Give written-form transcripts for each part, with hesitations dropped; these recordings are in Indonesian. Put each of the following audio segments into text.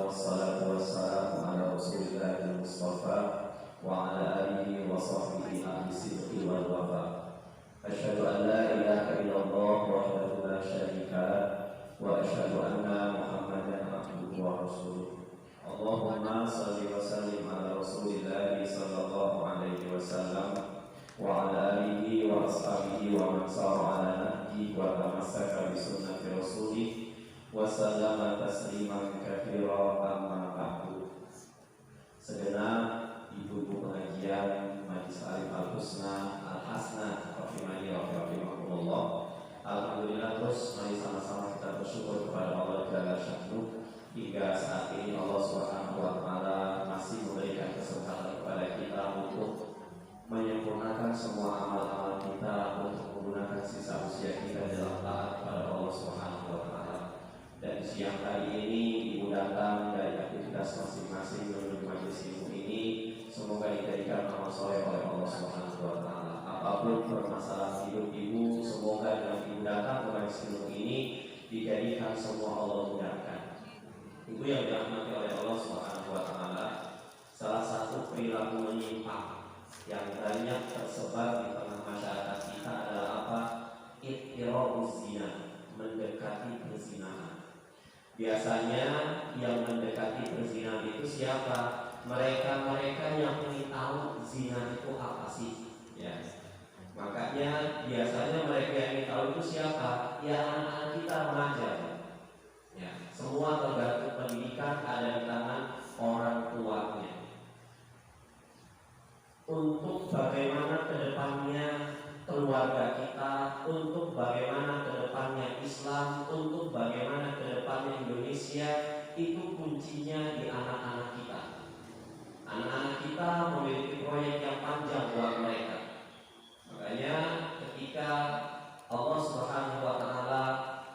wassalatu wassalamu ala Rasulillahil Mustafa wa ala alihi wa sahbihi ahli sidqi wal wafa. Asyhadu an la ilaha illallah wahdahu la syarika lah wa asyhadu anna Muhammadan abduhu wa rasuluh. Allahumma shalli wa sallim ala Rasulillah sallallahu alaihi wasallam wa ala alihi wa ashabihi wa man sara ala nahjihi wa tamassaka bi sunnati rasulih wa sallama tasliman katsira amma ba'du. Segenap ibu-ibu pengajian Majelis Alim Al-Husna Al-Hasna rahimani wa rahimakumullah. Alhamdulillah, terus mari sama-sama kita bersyukur kepada Allah Jalla Sya'nuhu hingga saat ini Allah Subhanahu wa taala masih memberikan kesempatan kepada kita untuk menyempurnakan semua amal-amal kita, untuk menggunakan sisa usia kita dalam taat kepada Allah Subhanahu wa taala. Dan siang hari ini ibu datang dari aktivitas masing-masing menuju majelis ilmu ini, semoga dijadikan amal soleh oleh Allah Subhanahu wa taala. Apapun permasalahan hidup ibu, semoga dengan ibu datang ke majelis ilmu ini dijadikan semua Allah mudahkan. Ibu yang dirahmati oleh Allah Subhanahu wa taala, salah satu perilaku menyimpang yang banyak tersebar di tengah masyarakat kita adalah apa? Iqtirabuz zina, mendekati perzinahan. Biasanya yang mendekati perzinahan itu siapa? Mereka-mereka yang ingin tahu zina itu apa sih? Ya. Makanya biasanya mereka yang ingin tahu itu siapa? Ya anak-anak kita remaja. Ya, semua tergantung pendidikan ada di tangan orang tuanya. Untuk bagaimana kedepannya keluarga kita, untuk bagaimana kedepannya Islam, untuk bagaimana kedepannya Indonesia, itu kuncinya di anak-anak kita. Anak-anak kita memiliki proyek yang panjang buat mereka. Makanya ketika Allah Subhanahu wa taala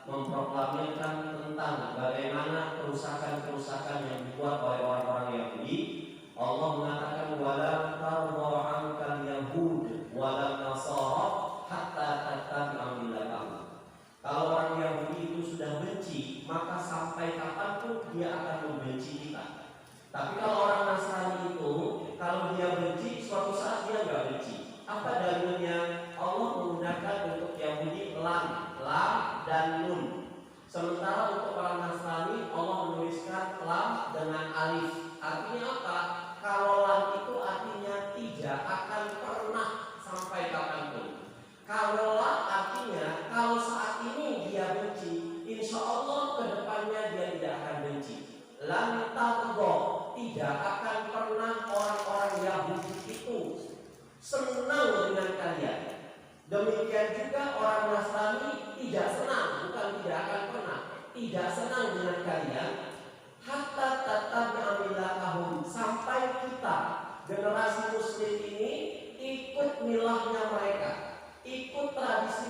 memproklamirkan tentang bagaimana kerusakan-kerusakan yang dibuat oleh orang-orang Yahudi, Allah mengatakan wala tarḍa 'ankal yahud wala nasara hatta tattabi'a millatahum. Kalau orang Yahudi itu sudah benci, maka sampai kapanpun dia akan membenci kita. Tapi kalau orang Nasrani itu, kalau dia benci, suatu saat dia nggak benci. Apa dalilnya? Allah menggunakan untuk Yahudi lam dan nun. Sementara untuk orang Nasrani Allah menuliskan lam dengan alif. Artinya apa? Kalau lam itu artinya tidak akan pernah sampai kapanpun. Kalau lam artinya kalau saat ini dia benci, insya Allah kedepannya dia tidak akan benci. Lam tarḍa, tidak akan pernah orang-orang Yahudi itu senang dengan kalian. Demikian juga orang Nasrani tidak senang, bukan tidak akan pernah, tidak senang dengan kalian. Hatta tattabi'a millatahum, sampai kita generasi muslim ini ikut milahnya mereka, ikut tradisi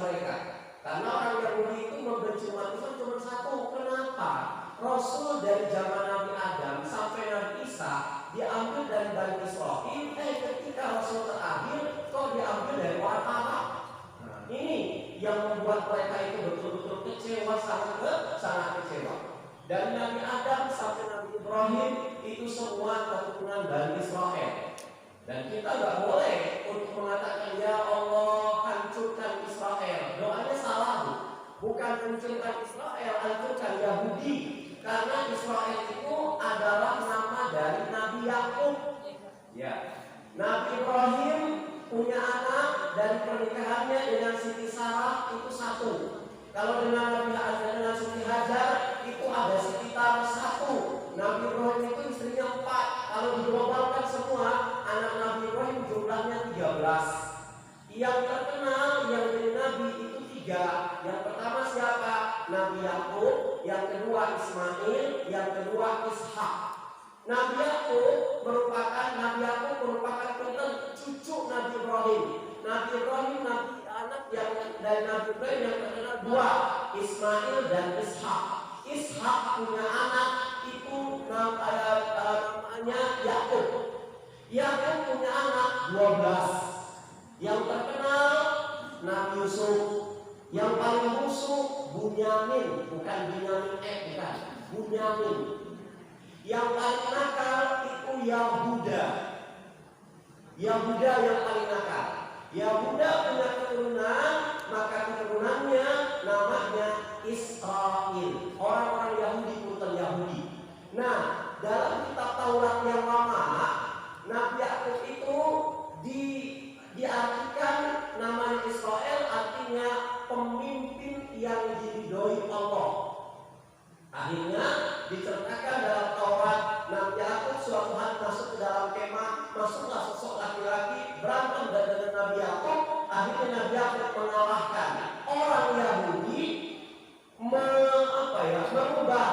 mereka. Karena orang Yahudi itu membenci umat Islam cuma satu. Kenapa? Rasul dari zaman Nabi Adam sampai Nabi Isa diambil dari Bani Israil. Ketika Rasul terakhir kok diambil dari orang Arab. Ini yang membuat mereka itu betul-betul kecewa, sangat kecewa. Dari Nabi Adam sampai Nabi Ibrahim itu semua keturunan Bani Israil. Dan kita nggak boleh untuk mengatakan ya Allah hancurkan Israel. Doanya salah, bukan hancurkan Israel, hancurkan Yahudi. Karena Israel itu adalah nama dari Nabi Yakub. Ya, Nabi Ibrahim punya anak dari pernikahannya dengan Siti Sarah itu satu. Kalau dengan Nabi Hajar dengan Siti Hajar itu ada sekitar satu. Nabi Ibrahim itu istrinya 4. Kalau diglobalkan semua anak Nabi Ibrahim jumlahnya 13. Yang terkenal yang jadi Nabi itu 3. Yang pertama siapa? Nabi Yakub. Yang kedua Ismail. Yang kedua Ishak. Nabi Yakub merupakan cucu Nabi Ibrahim. Nabi Ibrahim anak yang dari Nabi Ibrahim yang terkenal 2, Ismail dan Ishak. Ishak punya anak itu namanya Yakub. Yakub punya anak 12. Yang terkenal Nabi Yusuf. Yang paling busuk Bunyamin, bukan Binyamin bukan. Bunyamin. Yang paling nakal itu Yahuda. Yahuda yang paling nakal. Yahuda punya keturunan, maka keturunannya namanya Israel. Orang-orang Yahudi bukan Yahudi. Nah, dalam kitab Taurat yang lama, Nabi Yakub itu diartikan namanya Israel, artinya pemimpin yang diridhoi Allah. Akhirnya diceritakan dalam Taurat, Nabi Yakub suatu hari masuk ke dalam kemah, masuklah sosok laki-laki berantem dengan Nabi Yakub. Akhirnya Nabi Yakub mengalahkan orang Yahudi, merubah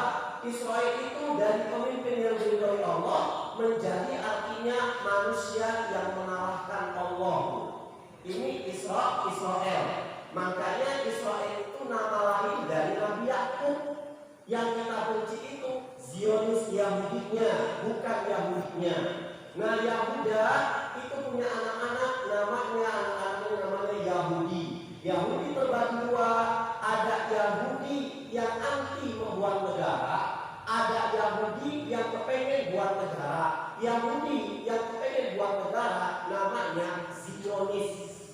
Israel itu dari pemimpin yang diridhoi Allah menjadi artinya manusia yang mengalahkan Allah. Ini Israel. Makanya Israel itu nama lain dari Nabi Yakub. Yang kita benci itu Zionis Yahudinya, bukan Yahudinya. Nah, Yahuda itu punya anak-anak, namanya Yahudi. Yahudi terbagi dua, ada Yahudi yang anti membuat negara, ada Yahudi yang kepengen buat negara. Yahudi yang kepengen buat negara namanya Zionis.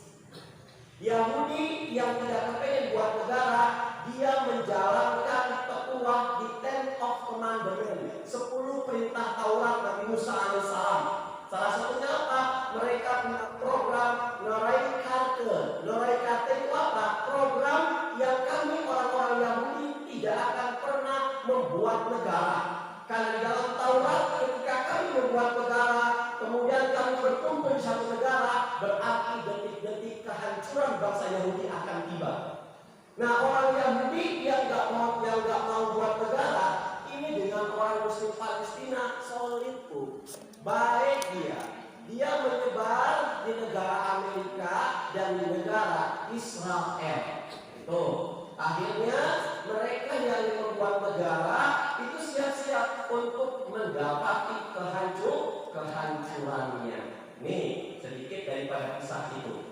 Yahudi yang tidak kepengen buat negara, dia menjalankan petuah di Ten of Commandment, 10 perintah Taurat Nabi Musa alaihissalam. Salah satunya apa? Mereka punya program Noraikate. Noraikate itu apa? Program yang kami orang-orang Yahudi tidak akan pernah membuat negara. Karena di dalam Taurat ketika kami membuat negara, kemudian kami berkumpul di satu negara, berarti detik-detik kehancuran bangsa Yahudi akan tiba. Nah, orang Yahudi yang nggak mau buat negara, ini dengan orang Muslim Palestina solid tuh, baik dia menyebar di negara Amerika dan di negara Israel. Itu akhirnya mereka yang membuat negara itu siap-siap untuk mendapati kehancurannya. Nih sedikit daripada kisah itu.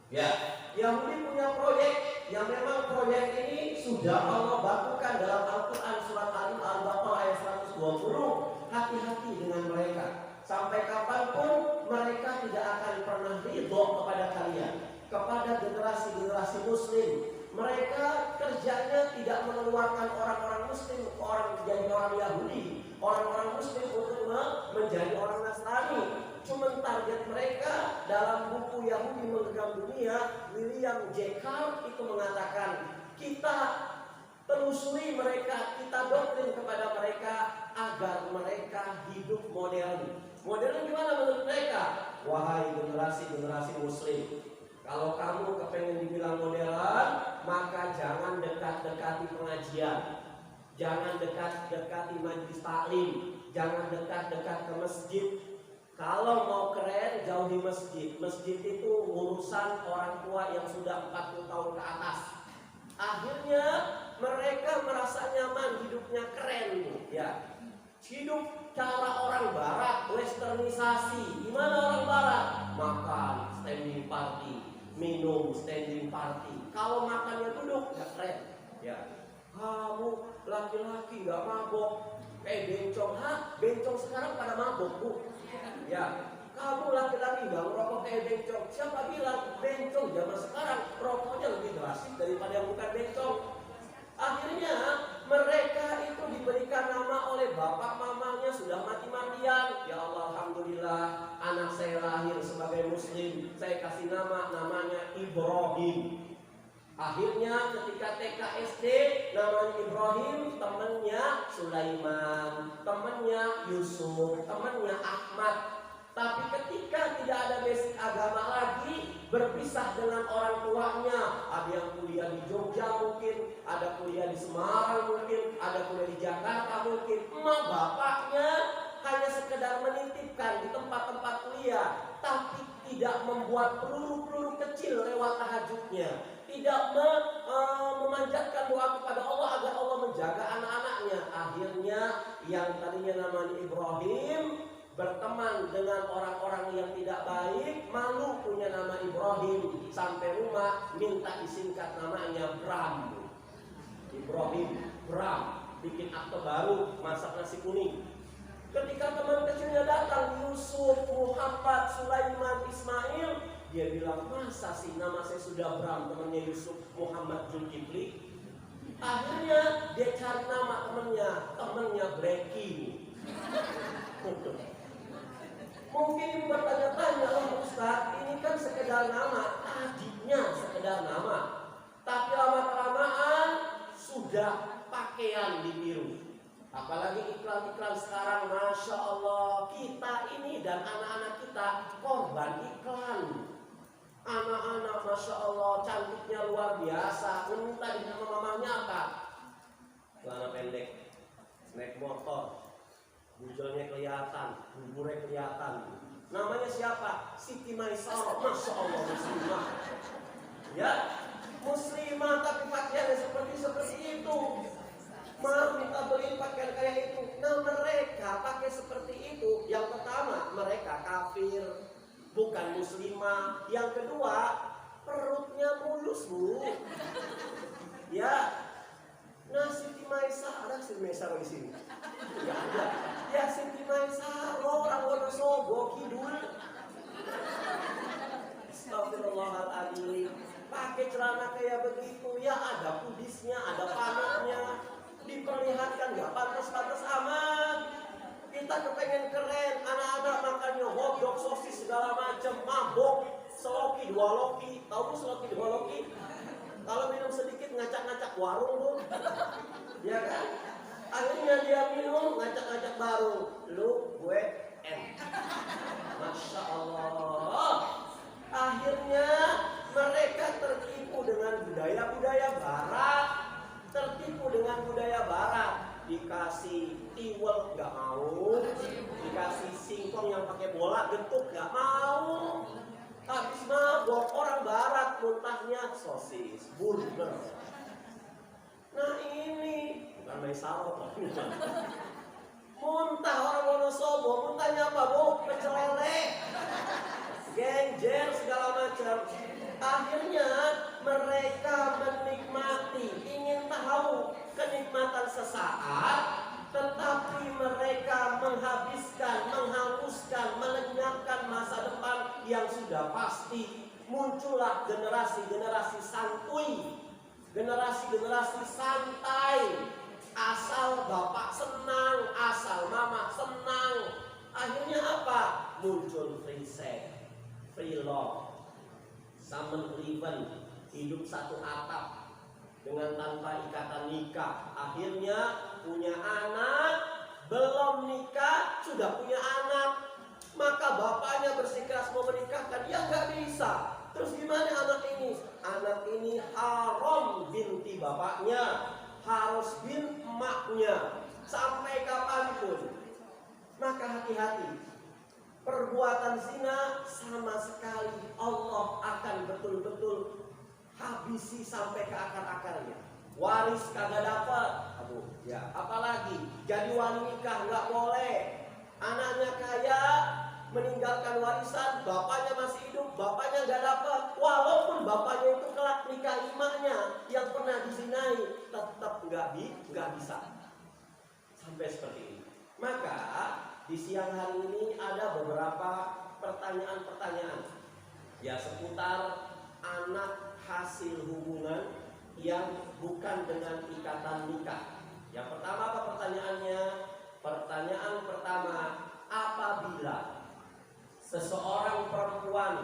Ya, Yahudi punya proyek yang memang proyek ini sudah Allah bakukan dalam Al-Quran surat Al-Baqarah ayat 120. Hati-hati dengan mereka. Sampai kapanpun mereka tidak akan pernah ridho kepada kalian, kepada generasi-generasi Muslim. Mereka kerjanya tidak mengeluarkan orang-orang Muslim menjadi orang Yahudi, orang-orang Muslim untuk menjadi orang Nasrani. Cuma target mereka dalam buku Yahudi Menggenggam Dunia, William J. Carr itu mengatakan, kita telusuri mereka, kita doktrin kepada mereka agar mereka hidup modern. Modern gimana menurut mereka? Wahai generasi-generasi Muslim, kalau kamu kepengen dibilang modern, maka jangan dekat-dekati pengajian, jangan dekat-dekati majelis taklim, jangan dekat-dekat ke masjid. Kalau mau keren, jauhi masjid. Masjid itu urusan orang tua yang sudah 40 tahun ke atas. Akhirnya mereka merasa nyaman, hidupnya keren, ya. Hidup cara orang Barat, westernisasi. Gimana orang Barat? Makan, standing party, minum, standing party. Kalau makannya duduk, ya keren, ya. Kamu laki-laki nggak mabok, bencong, bencong sekarang pada mabok, bu. Ya, kamu laki-laki nggak merokok kayak bencong. Siapa bilang bencong zaman sekarang rokoknya lebih drastis daripada yang bukan bencong? Akhirnya mereka itu diberikan nama oleh bapak mamanya sudah mati-matian. Ya Allah, alhamdulillah anak saya lahir sebagai Muslim. Saya kasih namanya Ibrahim. Akhirnya ketika TK SD namanya Ibrahim, temannya Sulaiman, temannya Yusuf, temannya Ahmad. Tapi ketika tidak ada basic agama lagi, berpisah dengan orang tuanya. Ada yang kuliah di Jogja mungkin, ada kuliah di Semarang mungkin, ada kuliah di Jakarta mungkin. Emak bapaknya hanya sekedar menitipkan di tempat-tempat kuliah, tapi tidak membuat peluru-peluru kecil lewat tahajudnya, tidak memanjatkan doa kepada Allah agar Allah menjaga anak-anaknya. Akhirnya yang tadinya namanya Ibrahim berteman dengan orang-orang yang tidak baik, malu punya nama Ibrahim, sampai rumah minta disingkat namanya Bram. Ibrahim Bram. bikin akte baru, masak nasi kuning. Ketika teman kecilnya datang, Yusuf, Muhammad, Sulaiman, Ismail, dia bilang, masa sih nama saya sudah Bram, temannya Yusuf, Muhammad, Zulkifli. Akhirnya dia cari nama temannya Blacky. Mungkin bertanya-tanya, oh Ustaz, ini kan sekedar nama, tadinya sekedar nama. Tapi lama-kelamaan sudah pakaian ditiru. Apalagi iklan-iklan sekarang, Masya Allah, kita ini dan anak-anak kita korban iklan. Anak-anak Masya Allah cantiknya luar biasa, minta di nama mamanya apa? Celana pendek, naik motor, bujolnya kelihatan, buburnya kelihatan. Namanya siapa? Siti Maisarah. Masya Allah, muslimah. Ya, muslimah tapi pakaiannya seperti itu. Mau minta beli pakaian kayak itu. Nah mereka pakai seperti itu. Yang pertama, mereka kafir, bukan muslimah. Yang kedua, perutnya mulus, Bu. Ya. Nah, Siti Maisarah, ada Siti Maisarah di sini? Enggak ada. Ya Siti Maisarah, orang Wonosobo Kidul. Astagfirullahaladzim. Pakai celana kayak begitu, ya ada pudisnya, ada panahnya. Diperlihatkan nggak pantas-pantas amat. Kita kepengen keren, anak-anak makannya hotdog, sosis segala macam, mabok, seloki 2 loki. Tahu seloki 2 loki? Kalau minum sedikit ngacak-ngacak warung tuh, ya kan? Akhirnya dia minum ngacak-ngacak warung, lu gue Masya Allah. Akhirnya mereka tertipu dengan budaya-budaya barat. Dikasih tiwel nggak mau, dikasih singkong yang pakai bola getuk nggak mau. Habis mabok orang barat muntahnya sosis, burger. Nah ini bukan Maisarah, muntah orang Wonosobo, muntahnya apa Bu? Pecel lele, genjer segala macam. Akhirnya mereka menikmati, ingin tahu kenikmatan sesaat, tetapi mereka menghabiskan, menghanguskan, melenyapkan masa depan yang sudah pasti. Muncullah generasi-generasi santuy, generasi-generasi santai. Asal bapak senang, asal mama senang. Akhirnya apa? Muncul free sex, free love, Samen Leven, hidup satu atap dengan tanpa ikatan nikah. Akhirnya punya anak, belum nikah sudah punya anak. Maka bapaknya bersikeras mau menikahkan, ya nggak bisa. Terus gimana anak ini? Anak ini haram binti bapaknya, harus bin emaknya, sampai kapanpun. Maka hati-hati. Perbuatan zina sama sekali Allah akan betul-betul habisi sampai ke akar-akarnya. Waris kagak dapat, ya apalagi jadi wali nikah nggak boleh. Anaknya kaya meninggalkan warisan, bapaknya masih hidup, bapaknya nggak dapat. Walaupun bapaknya itu kelak nikah emaknya yang pernah dizinai, tetap nggak bisa. Sampai seperti ini. Maka di siang hari ini ada beberapa pertanyaan-pertanyaan ya seputar anak hasil hubungan yang bukan dengan ikatan nikah. Yang pertama apa pertanyaannya? Pertanyaan pertama, apabila seseorang perempuan,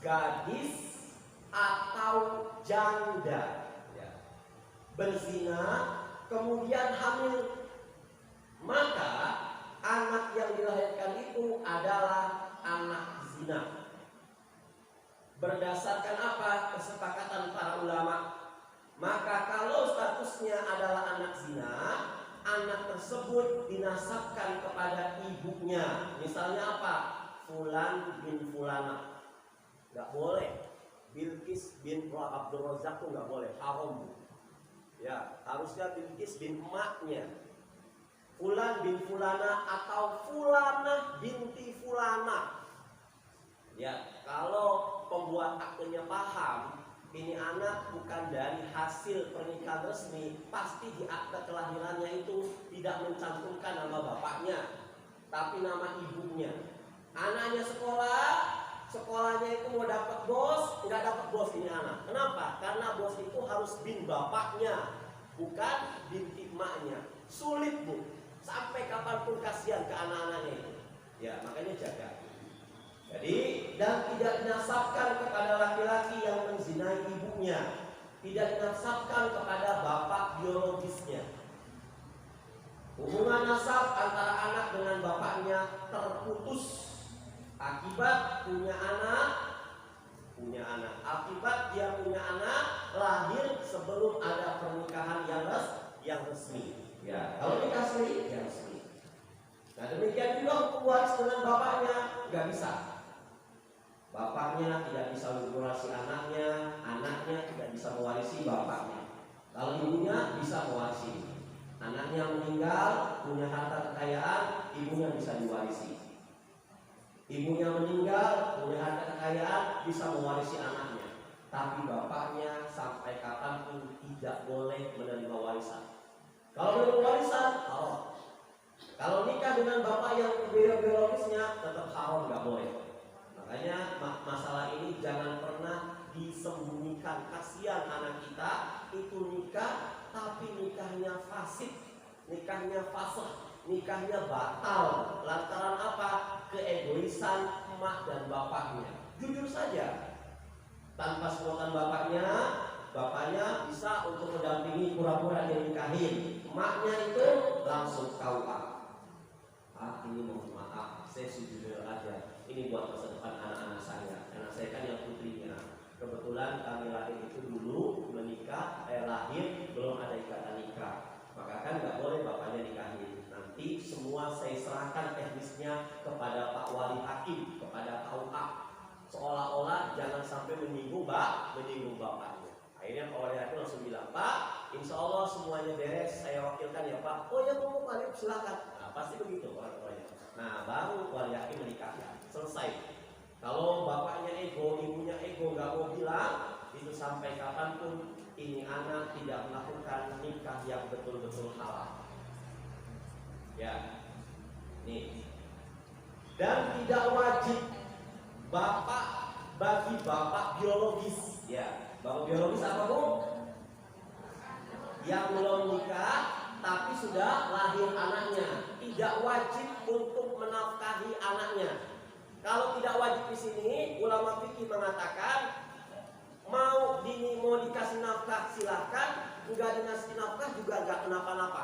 gadis atau janda ya, berzina kemudian hamil, maka anak yang dilahirkan itu adalah anak zina. Berdasarkan apa? Kesepakatan para ulama. Maka kalau statusnya adalah anak zina, anak tersebut dinasabkan kepada ibunya. Misalnya apa? Fulan bin Fulana. Gak boleh. Bilqis bin Abdul Razak tuh gak boleh. Haram. Ya, harusnya Bilqis bin emaknya. Fulan bin Fulana atau Fulanah binti Fulana. Ya, kalau pembuat aktenya paham, ini anak bukan dari hasil pernikahan resmi, pasti di akte kelahirannya itu tidak mencantumkan nama bapaknya, tapi nama ibunya. Anaknya sekolahnya itu mau dapat bos, nggak dapat bos ini anak. Kenapa? Karena bos itu harus bin bapaknya, bukan bin emaknya. Sulit bu, sampai kapanpun kasihan ke anak-anaknya itu. Ya makanya jaga. Jadi dan tidak dinasabkan kepada laki-laki yang menzinai ibunya, tidak dinasabkan kepada bapak biologisnya. Hubungan nasab antara anak dengan bapaknya terputus akibat punya anak, akibat dia punya anak lahir sebelum ada pernikahan yang resmi. Ya, kalau nikah resmi, ya resmi. Nah demikian juga hukum waris dengan bapaknya nggak bisa. Bapaknya tidak bisa mewarisi anaknya, anaknya tidak bisa mewarisi bapaknya. Kalau ibunya bisa mewarisi. Anaknya meninggal, punya harta kekayaan, ibunya bisa diwarisi. Ibunya meninggal, punya harta kekayaan, bisa mewarisi anaknya. Tapi bapaknya sampai kapanpun tidak boleh menerima warisan. Kalau menerima warisan, haram. Kalau nikah dengan bapak yang biologisnya, tetap haram, nggak boleh. Makanya masalah ini jangan pernah disembunyikan. Kasihan anak kita itu nikah, tapi nikahnya fasid, nikahnya fasih, nikahnya batal. Lantaran apa? Keegoisan emak dan bapaknya. Jujur saja, tanpa sebutan bapaknya bisa untuk mendampingi pura-pura dia nikahin. Emaknya itu langsung KUA. Ini mohon maaf, saya sujud aja. Ini buat masa depan anak-anak saya. Anak saya kan yang putrinya. Kebetulan kami lahir itu dulu menikah, lahir belum ada ikatan nikah. Maka kan nggak boleh bapaknya nikahin. Nanti semua saya serahkan teknisnya kepada Pak Wali Hakim, kepada KUA. Seolah-olah jangan sampai menyinggung bapaknya. Akhirnya Pak Wali Hakim langsung bilang, Pak, insya Allah semuanya beres, saya wakilkan ya Pak. Oh ya mau Pak, silakan. Nah, pasti begitu orang-orangnya. Nah baru Wali Hakim menikahkan. Selesai. Kalau bapaknya ego, ibunya ego, nggak mau bilang, itu sampai kapanpun ini anak tidak melakukan nikah yang betul-betul halal. Ya, nih. Dan tidak wajib bapak bagi bapak biologis. Ya, bapak biologis apa bu? Yang belum nikah tapi sudah lahir anaknya, tidak wajib untuk menafkahi anaknya. Kalau tidak wajib di sini, ulama fikih mengatakan mau dikasih nafkah silahkan, enggak dikasih nafkah juga enggak kenapa-napa.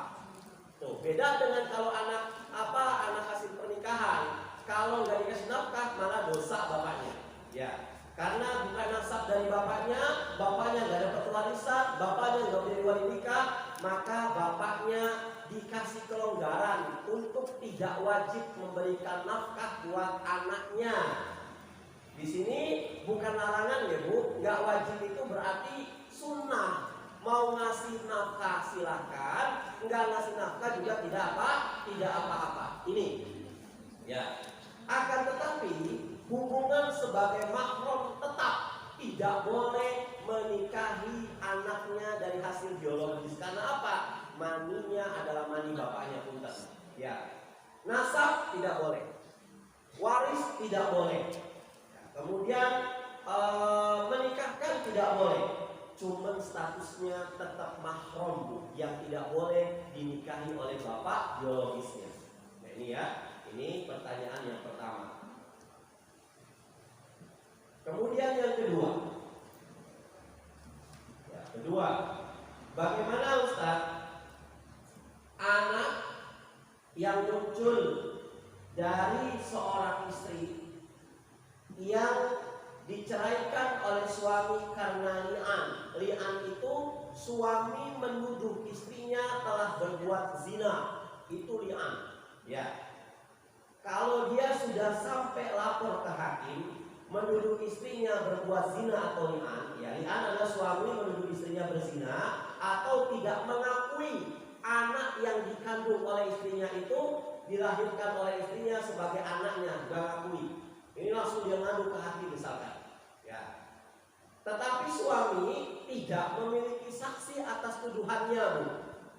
Tuh beda dengan kalau anak hasil pernikahan, kalau enggak dikasih nafkah malah dosa bapaknya. Ya, karena bukan nasab dari bapaknya enggak dapat warisan, bapaknya enggak menjadi wali nikah, maka bapaknya dikasih kelonggaran untuk tidak wajib memberikan nafkah buat anaknya. Di sini bukan larangan ya bu, nggak wajib itu berarti sunnah. Mau ngasih nafkah silahkan, nggak ngasih nafkah juga tidak apa-apa. Ini, ya. Akan tetapi hubungan sebagai mahram tetap tidak boleh menikahi anaknya dari hasil biologis. Karena apa? Maninya adalah mani bapaknya punten. Ya. Nasab tidak boleh. Waris tidak boleh. Kemudian menikahkan tidak boleh. Cuman statusnya tetap mahram yang tidak boleh dinikahi oleh bapak biologisnya. Nah ini ya, ini pertanyaan yang pertama. Kemudian yang kedua. Ya, kedua, bagaimana Ustaz anak yang muncul dari seorang istri yang diceraikan oleh suami karena li'an. Li'an itu suami menuduh istrinya telah berbuat zina. Itu li'an. Ya. Kalau dia sudah sampai lapor ke hakim menuduh istrinya berbuat zina atau li'an, ya li'an adalah suami menuduh istrinya berzina atau tidak mengakui anak yang dikandung oleh istrinya itu dilahirkan oleh istrinya sebagai anaknya, tidak mengakui. Ini langsung dia ngadu ke hakim misalkan. Ya. Tetapi suami tidak memiliki saksi atas tuduhannya, Bu.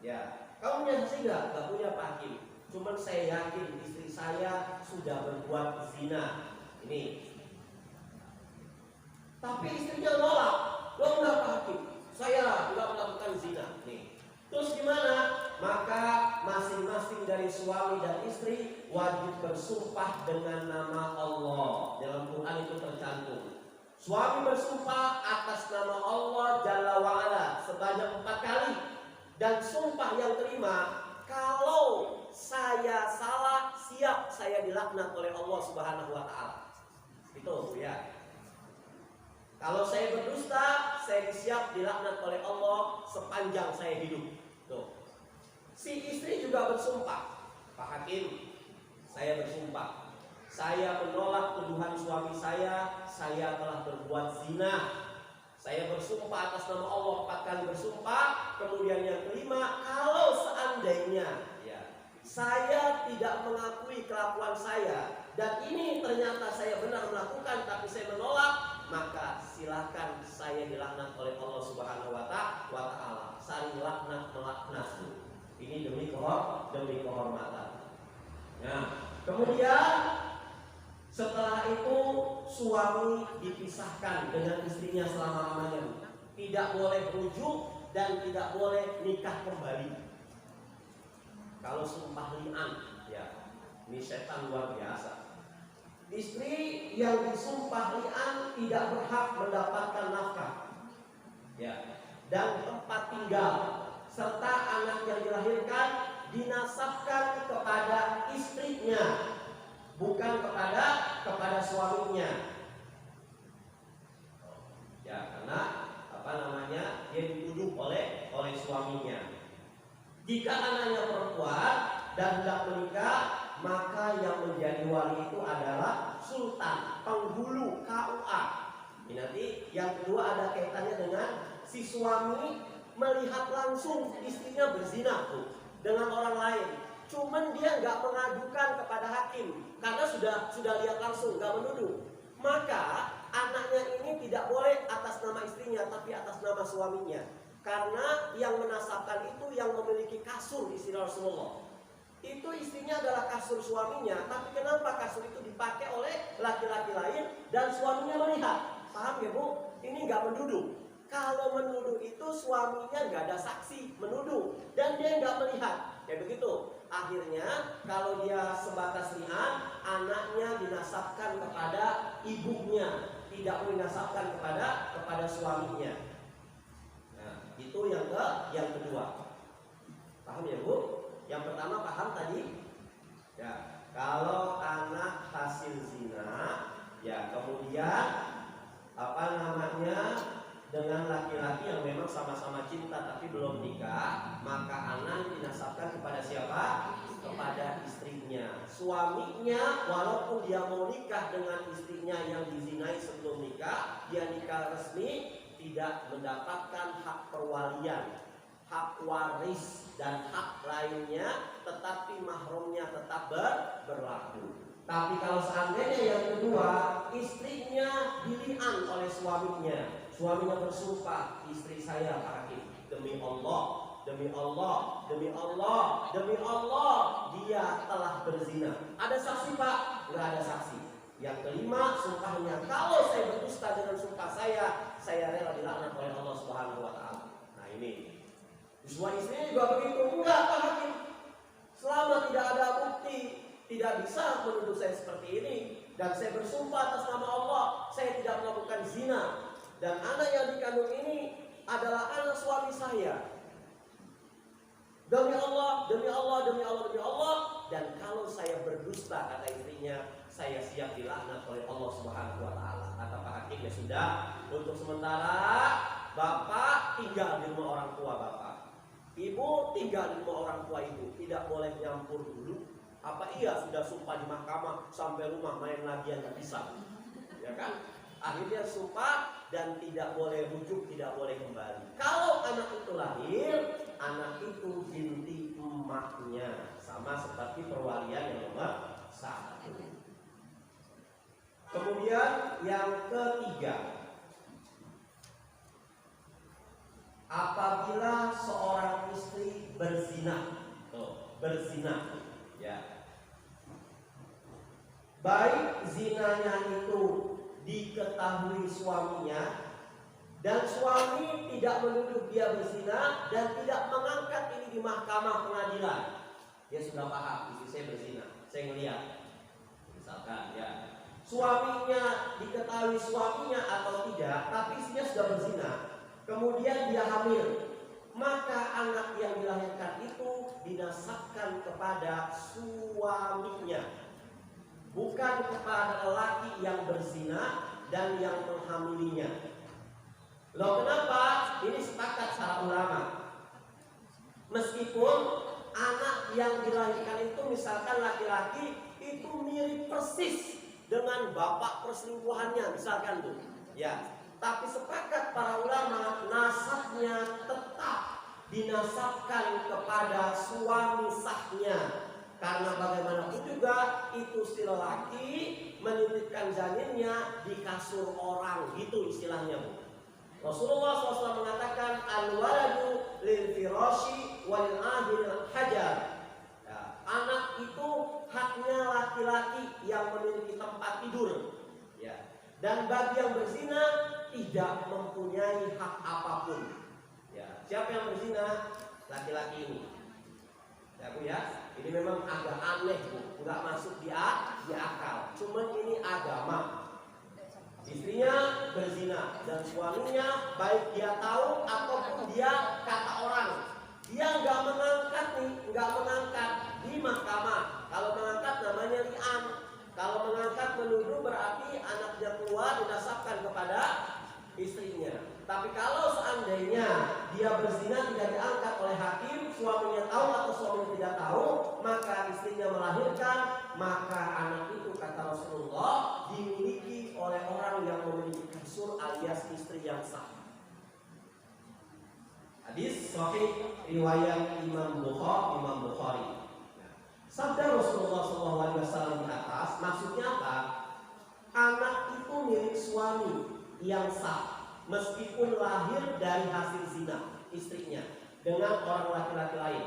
Ya, kamu punya saksi nggak? Nggak punya, Pak Hakim. Cuman saya yakin istri saya sudah berbuat zina. Ini. Tapi istrinya nolak. Lo enggak, Pak Hakim. Saya tidak melakukan zina. Nih. Terus gimana? Maka masing-masing dari suami dan istri wajib bersumpah dengan nama Allah. Dalam Quran itu tercantum. Suami bersumpah atas nama Allah Jalla wa'ala sebanyak 4 kali. Dan sumpah yang terima, kalau saya salah, siap saya dilaknat oleh Allah Subhanahu wa ta'ala. Itu ya. Kalau saya berdusta, saya siap dilaknat oleh Allah sepanjang saya hidup. Tuh. Si istri juga bersumpah, Pak Hakim, saya bersumpah, saya menolak tuduhan suami saya telah berbuat zina. Saya bersumpah atas nama Allah 4 kali bersumpah. Kemudian yang kelima, kalau seandainya saya tidak mengakui kelakuan saya dan ini ternyata saya benar melakukan tapi saya menolak, maka silakan saya dilaknat oleh Allah Subhanahu wa ta'ala. Saling laknat melaknat. Ini demi kehormatan. Nah, kemudian setelah itu suami dipisahkan dengan istrinya selama-lamanya. Tidak boleh rujuk dan tidak boleh nikah kembali. Kalau sumpah li'an, ya, ini setan luar biasa. Istri yang disumpah li'an tidak berhak mendapatkan nafkah, ya, dan tempat tinggal serta anak yang dilahirkan dinasabkan kepada istrinya, bukan kepada suaminya. Ya, karena dia dituduh oleh suaminya. Jika anaknya perempuan dan hendak menikah, maka yang menjadi wali itu adalah sultan, penghulu KUA. Ini nanti yang kedua ada kaitannya dengan si suami melihat langsung istrinya berzina tuh dengan orang lain. Cuman dia nggak mengadukan kepada hakim karena sudah lihat langsung, nggak menuduh. Maka anaknya ini tidak boleh atas nama istrinya tapi atas nama suaminya. Karena yang menasabkan itu yang memiliki kasur istri Rasulullah. Itu istrinya adalah kasur suaminya, tapi kenapa kasur itu dipakai oleh laki-laki lain dan suaminya melihat? Paham ya, Bu? Ini nggak menuduh. Kalau menuduh itu suaminya nggak ada saksi menuduh dan dia nggak melihat. Ya begitu. Akhirnya kalau dia sebatas li'an, anaknya dinasabkan kepada ibunya, tidak dinasabkan kepada suaminya. Itu yang kedua. Paham ya, Bu? Yang pertama paham tadi? Ya, kalau anak hasil zina, ya kemudian dengan laki-laki yang memang sama-sama cinta tapi belum nikah, maka anak dinasabkan kepada siapa? Kepada istrinya. Suaminya walaupun dia mau nikah dengan istrinya yang dizinai sebelum nikah, dia nikah resmi, tidak mendapatkan hak perwalian, hak waris dan hak lainnya, tetapi mahramnya tetap berlaku. Tapi kalau seandainya yang kedua, istrinya dili'an oleh suaminya bersumpah, istri saya Pak Hakim, demi Allah, demi Allah, demi Allah, demi Allah, dia telah berzina. Ada saksi, Pak? Nggak ada saksi. Yang kelima, sumpahnya, kalau saya berdusta dengan sumpah saya rela dilaknat oleh Allah Subhanahu wa ta'ala. Nah ini. Semua istrinya juga begitu. Enggak, Pak Hakim. Selama tidak ada bukti, tidak bisa menuduh saya seperti ini. Dan saya bersumpah atas nama Allah, saya tidak melakukan zina. Dan anak yang dikandung ini adalah anak suami saya. Demi Allah, demi Allah, demi Allah, demi Allah. Dan kalau saya berdusta, kata istrinya, saya siap dilaknat oleh Allah Subhanahu wa ta'ala. Kata Pak Hakim, ya sudah, untuk sementara Bapak tinggal di rumah orang tua Bapak, Ibu tinggal di rumah orang tua Ibu, tidak boleh nyampur dulu. Apa iya sudah sumpah di mahkamah sampai rumah main lagi yang nggak bisa, ya kan? Akhirnya sumpah dan tidak boleh rujuk, tidak boleh kembali. Kalau anak itu lahir, anak itu binti emaknya, sama seperti perwalian yang nomor 1. Kemudian yang ketiga, apabila seorang istri berzina, berzina, ya, baik zinanya itu diketahui suaminya dan suami tidak menuduh dia berzina dan tidak mengangkat ini di mahkamah pengadilan. Dia sudah paham istri saya berzina, saya ngelihat, misalkan ya, suaminya diketahui suaminya atau tidak, tapi istrinya sudah berzina, kemudian dia hamil, maka anak yang dilahirkan itu dinasabkan kepada suaminya, bukan kepada lelaki yang berzina dan yang menghamilinya. Loh, kenapa? Ini sepakat para ulama. Meskipun anak yang dilahirkan itu misalkan laki-laki itu mirip persis dengan bapak perselingkuhannya, misalkan tuh, ya. Tapi sepakat para ulama, nasabnya tetap dinasabkan kepada suami sahnya. Karena bagaimanapun juga itu si lelaki menitipkan janinnya di kasur orang, gitu istilahnya, Bu. Rasulullah SAW mengatakan al-waladu lil firashi walil ahli al hajar. Ya, anak itu haknya laki-laki yang memiliki tempat tidur. Ya. Dan bagi yang berzina tidak mempunyai hak apapun. Ya. Siapa yang berzina? Laki-laki ini. Ya, Bu ya. Ini memang agak aneh, Bu. Nggak masuk di akal. Cuman ini agama. Istrinya berzina dan suaminya baik dia tahu ataupun dia kata orang, dia nggak mengangkat di mahkamah. Kalau mengangkat namanya li'an. Kalau mengangkat menuduh berarti anaknya keluar dinasabkan kepada istrinya. Tapi kalau seandainya dia berzina tidak diangkat oleh hakim, suaminya tahu atau suaminya tidak tahu, maka istrinya melahirkan, maka anak itu kata Rasulullah dimiliki oleh orang yang memiliki kasur alias istri yang sah. Hadis sahih riwayat Imam Bukhari. Sabda Rasulullah SAW di atas, maksudnya apa? Anak itu milik suami yang sah, meskipun lahir dari hasil zina istrinya dengan orang laki-laki lain,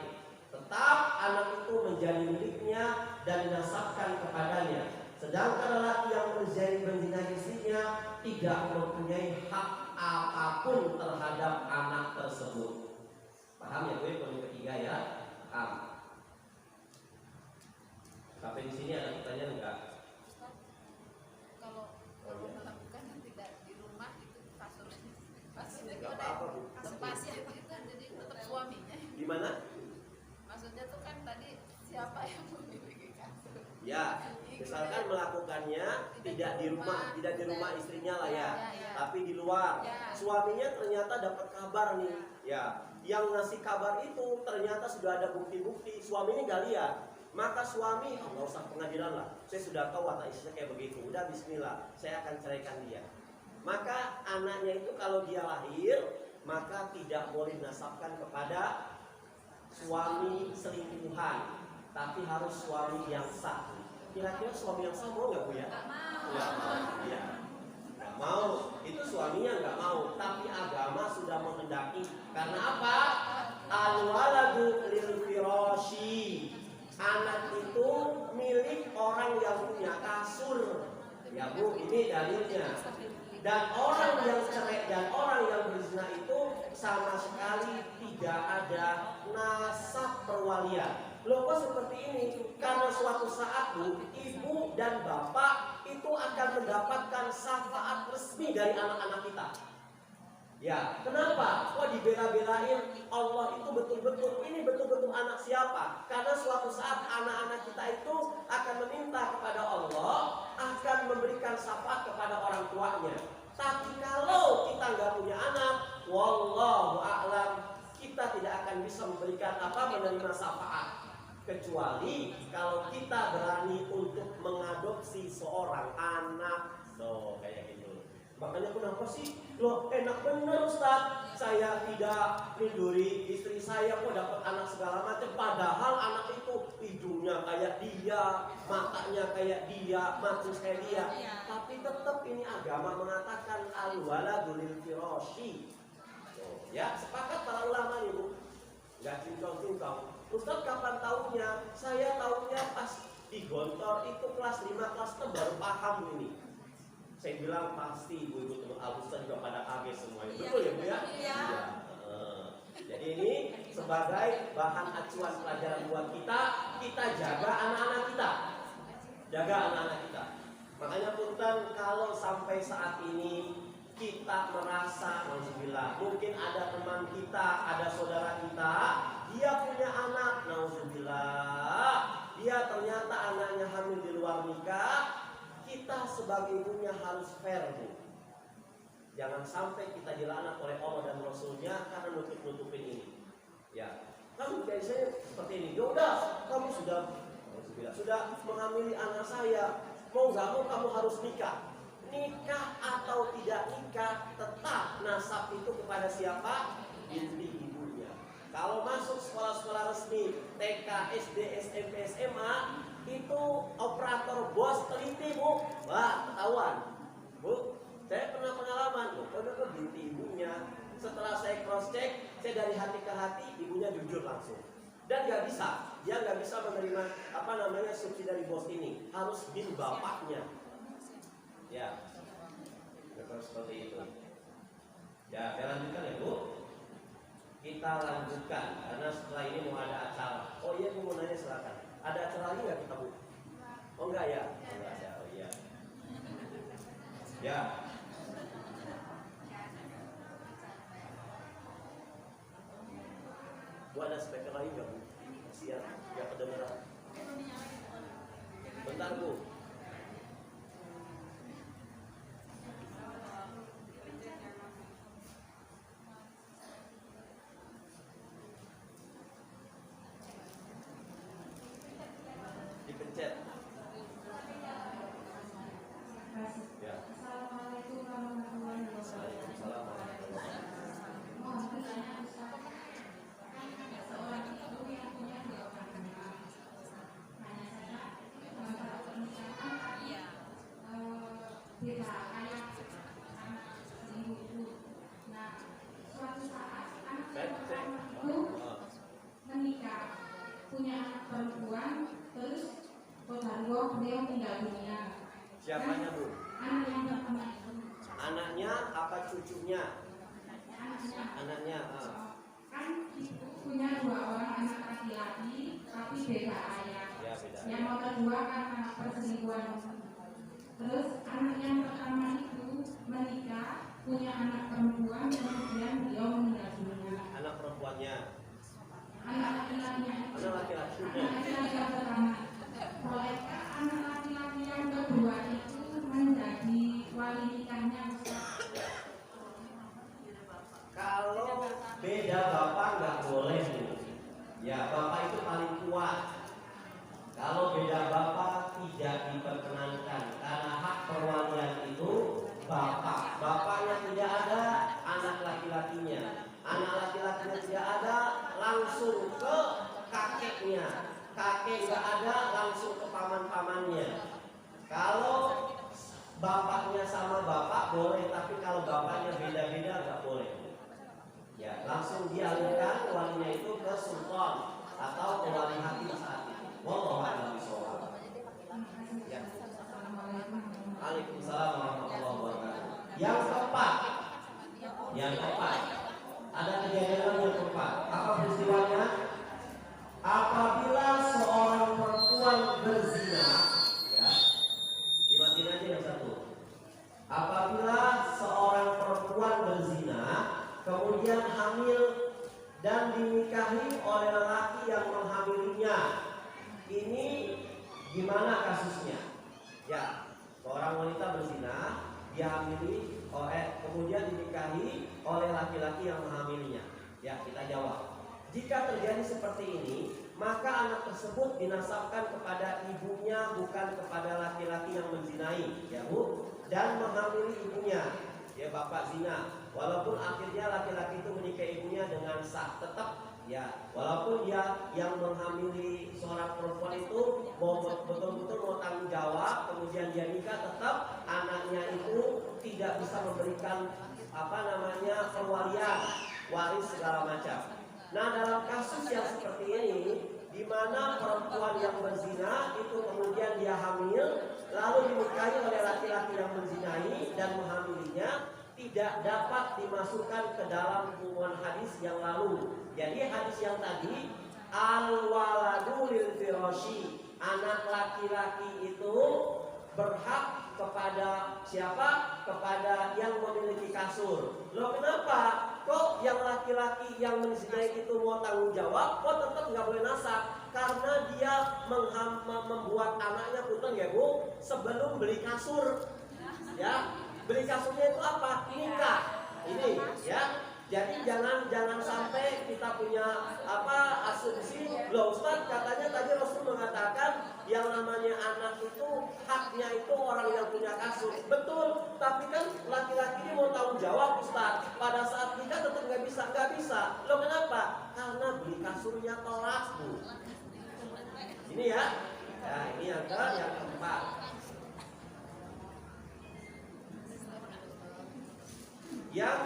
tetap anak itu menjadi miliknya dan dinasabkan kepadanya. Sedangkan lelaki yang berzina istrinya tidak mempunyai hak apapun terhadap anak tersebut. Paham ya, gue? Poin ketiga ya, paham. Tapi di sini ada pertanyaan enggak? Kalau melakukan yang tidak di rumah itu kasurnya Enggak apa-apa, Bu. kasur pasien itu kan jadi tetap suaminya. Gimana? Maksudnya tuh kan tadi siapa yang memiliki kasur? Ya, misalkan melakukannya tidak di rumah istrinya lah ya, tapi di luar. Suaminya ternyata dapat kabar nih, ya, yang ngasih kabar itu ternyata sudah ada bukti-bukti, suaminya nggak lihat. Maka suami, nggak usah pengadilan lah, saya sudah tahu watak istrinya kayak begitu, udah bismillah, saya akan ceraikan dia. Maka anaknya itu kalau dia lahir, maka tidak boleh dinasabkan kepada suami selingkuhan, tapi harus suami yang sah. Kira-kira suami yang sah mau nggak, Bu ya? Nggak mau. Nggak mau, ya. Nggak mau. Itu suaminya nggak mau, tapi agama sudah menghendaki. Karena apa? Al-waladu lil firashi. Anak itu milik orang yang punya kasur. Ya, Bu, ini dalilnya. Dan orang yang cerai dan orang yang berzina itu sama sekali tidak ada nasab perwalian. Loh, kok seperti ini? Karena suatu saat, Bu, ibu dan bapak itu akan mendapatkan syafaat resmi dari anak-anak kita. Ya, kenapa? Kok dibela-belain? Allah itu betul-betul, ini betul-betul anak siapa? Karena suatu saat anak-anak kita itu akan meminta kepada Allah, akan memberikan syafaat kepada orang tuanya. Tapi kalau kita nggak punya anak, wallahu a'lam, kita tidak akan bisa memberikan menerima syafaat. Kecuali kalau kita berani untuk mengadopsi seorang anak. So, kayak gitu. Makanya kenapa sih? Loh, enak bener Ustaz, saya tidak niduri istri saya kok dapat anak segala macam. Padahal anak itu hidungnya kayak dia, matanya kayak dia, matus kayak dia. Tapi tetap ini agama mengatakan al-waladu lil firashi. Tuh, ya, sepakat para ulama nih Bu. Nggak cincong-cincong. Ustaz kapan tahunya? Saya tahunya pas di Gontor itu kelas 5, kelas 6 baru paham ini. Saya bilang pasti ibu-ibu teman Al-Ustaz juga pada kaget semua. Betul ya Bu ya? Iya. Jadi ini sebagai bahan acuan pelajaran buat kita, kita jaga anak-anak kita. Jaga anak-anak kita. Makanya punten kalau sampai saat ini kita merasa, nauzubillah, mungkin ada teman kita, ada saudara kita, dia punya anak, nauzubillah, dia ternyata anaknya hamil di luar nikah, kita sebagai ibunya harus fair, Bu. Jangan sampai kita dilaknat oleh Allah dan Rasulnya karena nutup-nutupin ini. Ya, kan biasanya seperti ini. Ya udah, kamu sudah menghamili anak saya, mau nggak mau kamu harus nikah. Nikah atau tidak nikah, tetap nasab itu kepada siapa? Binti ibunya. Kalau masuk sekolah-sekolah resmi TK, SD, SMP, SMA, itu operator bos teliti Bu. Wah, ketahuan Bu. Saya pernah pengalaman, benar binti ibunya. Setelah saya cross check, saya dari hati ke hati, ibunya jujur langsung. Dan nggak bisa, dia nggak bisa menerima subsidi dari bos ini. Harus bin bapaknya. Ya, betul seperti itu. Ya, saya lanjutkan ya Bu. Kita lanjutkan karena setelah ini mau ada acara. Oh iya, Bu mau nanya silakan. Ada acara lagi nggak kita Bu? Oh enggak ya? Enggak ada. Oh iya. Ya. Bu ada speaker lagi nggak Bu? Kasihan, nggak kedengeran. Bentar Bu. Dipencet. Ya. Assalamualaikum warahmatullahi wabarakatuh. Waalaikumsalam warahmatullahi wabarakatuh. Mohon bertanya Ustaz, seorang ibu yang punya dua anak, hanya saja pada pernikahan beda ayah anak ibu itu. Nah, suatu saat anak yang pertama itu menikah, punya anak perempuan, terus kodarullah beliau meninggal dunia. Siapanya Bu? Anak yang pertama itu. Anaknya apa cucunya? Anaknya. Kan ibu punya dua orang anak laki-laki tapi beda ayah. Ya, beda. Yang kedua kan anak perselingkuhan. Terus anak yang pertama itu menikah, punya anak perempuan, kemudian beliau meninggal dunia. Anak perempuannya. Anak laki-lakinya itu. Anak laki-lakinya. Anak laki-laki yang pertama. Bolehkah anak laki-laki yang kedua itu menjadi wali nikahnya Ustaz? Kalau beda bapak nggak boleh Bu. Ya, bapak itu paling kuat. Kalau beda bapak tidak diperkenankan karena hak perwalian itu bapak. Bapaknya tidak ada, anak laki-lakinya. Anak laki-lakinya tidak ada, langsung ke kakeknya. Kakek nggak ada, langsung ke paman-pamannya. Kalau bapaknya sama bapak boleh, tapi kalau bapaknya beda-beda nggak boleh. Ya, langsung dialihkan walinya itu ke sultan atau ke wali hakim saat itu. Wallahu a'lam bishawab. Ya. Waalaikumsalam warahmatullahi wabarakatuh. Yang keempat, ada kejadian yang keempat. Apa peristiwanya? Apabila seorang perempuan berzina, ya, dimatiin aja yang satu. Apabila seorang perempuan berzina, kemudian hamil dan dinikahi oleh lelaki yang menghamilinya, ini gimana kasusnya? Ya, seorang wanita berzina, dihamili, kemudian dinikahi oleh laki-laki yang menghamilinya. Ya, kita jawab. Jika terjadi seperti ini, maka anak tersebut dinasabkan kepada ibunya, bukan kepada laki-laki yang menzinai, ya Bu, dan menghamili ibunya. Ya, bapak zina, walaupun akhirnya laki-laki itu menikahi ibunya dengan sah, tetap ya, walaupun dia yang menghamili seorang perempuan itu mau betul-betul mau tanggung jawab, kemudian dia nikah, tetap anaknya itu tidak bisa memberikan perwalian waris segala macam. Nah, dalam kasus yang seperti ini, di mana perempuan yang berzina itu kemudian dia hamil, lalu dinikahi oleh laki-laki yang menzinai dan menghamilinya, tidak dapat dimasukkan ke dalam umuman hadis yang lalu. Jadi hadis yang tadi, al-waladu lil firashi, anak laki-laki itu berhak kepada siapa? Kepada yang memiliki kasur. Loh, kenapa? Kok yang laki-laki yang menzinai itu mau tanggung jawab? Kok tetap nggak boleh nasab? Karena dia membuat anaknya punten ya Bu, sebelum beli kasur. Ya, beli kasurnya itu apa? Nikah. Ini ya. Jadi jangan sampai kita punya asumsi, loh Ustaz katanya tadi Rasul mengatakan yang namanya anak itu haknya itu orang yang punya kasur. Betul, tapi kan laki-laki ini mau tanggung jawab Ustaz. Pada saat nikah tetap nggak bisa. Loh kenapa? Karena beli kasurnya telat Bu. Ini ya. Nah, ini yang keempat. Yang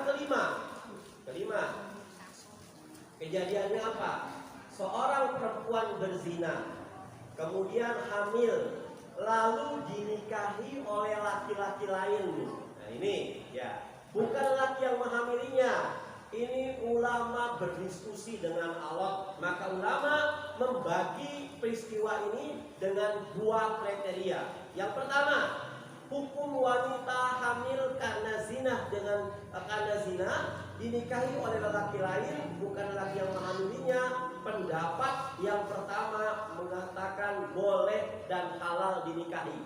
kelima, kejadiannya apa? Seorang perempuan berzina, kemudian hamil, lalu dinikahi oleh laki-laki lain. Nah ini ya, bukan laki yang menghamilinya. Ini ulama berdiskusi dengan Allah. Maka ulama membagi peristiwa ini dengan dua kriteria. Yang pertama, hukum wanita hamil karena zina dinikahi oleh lelaki lain, bukan laki yang menghamilinya. Pendapat yang pertama mengatakan boleh dan halal dinikahi.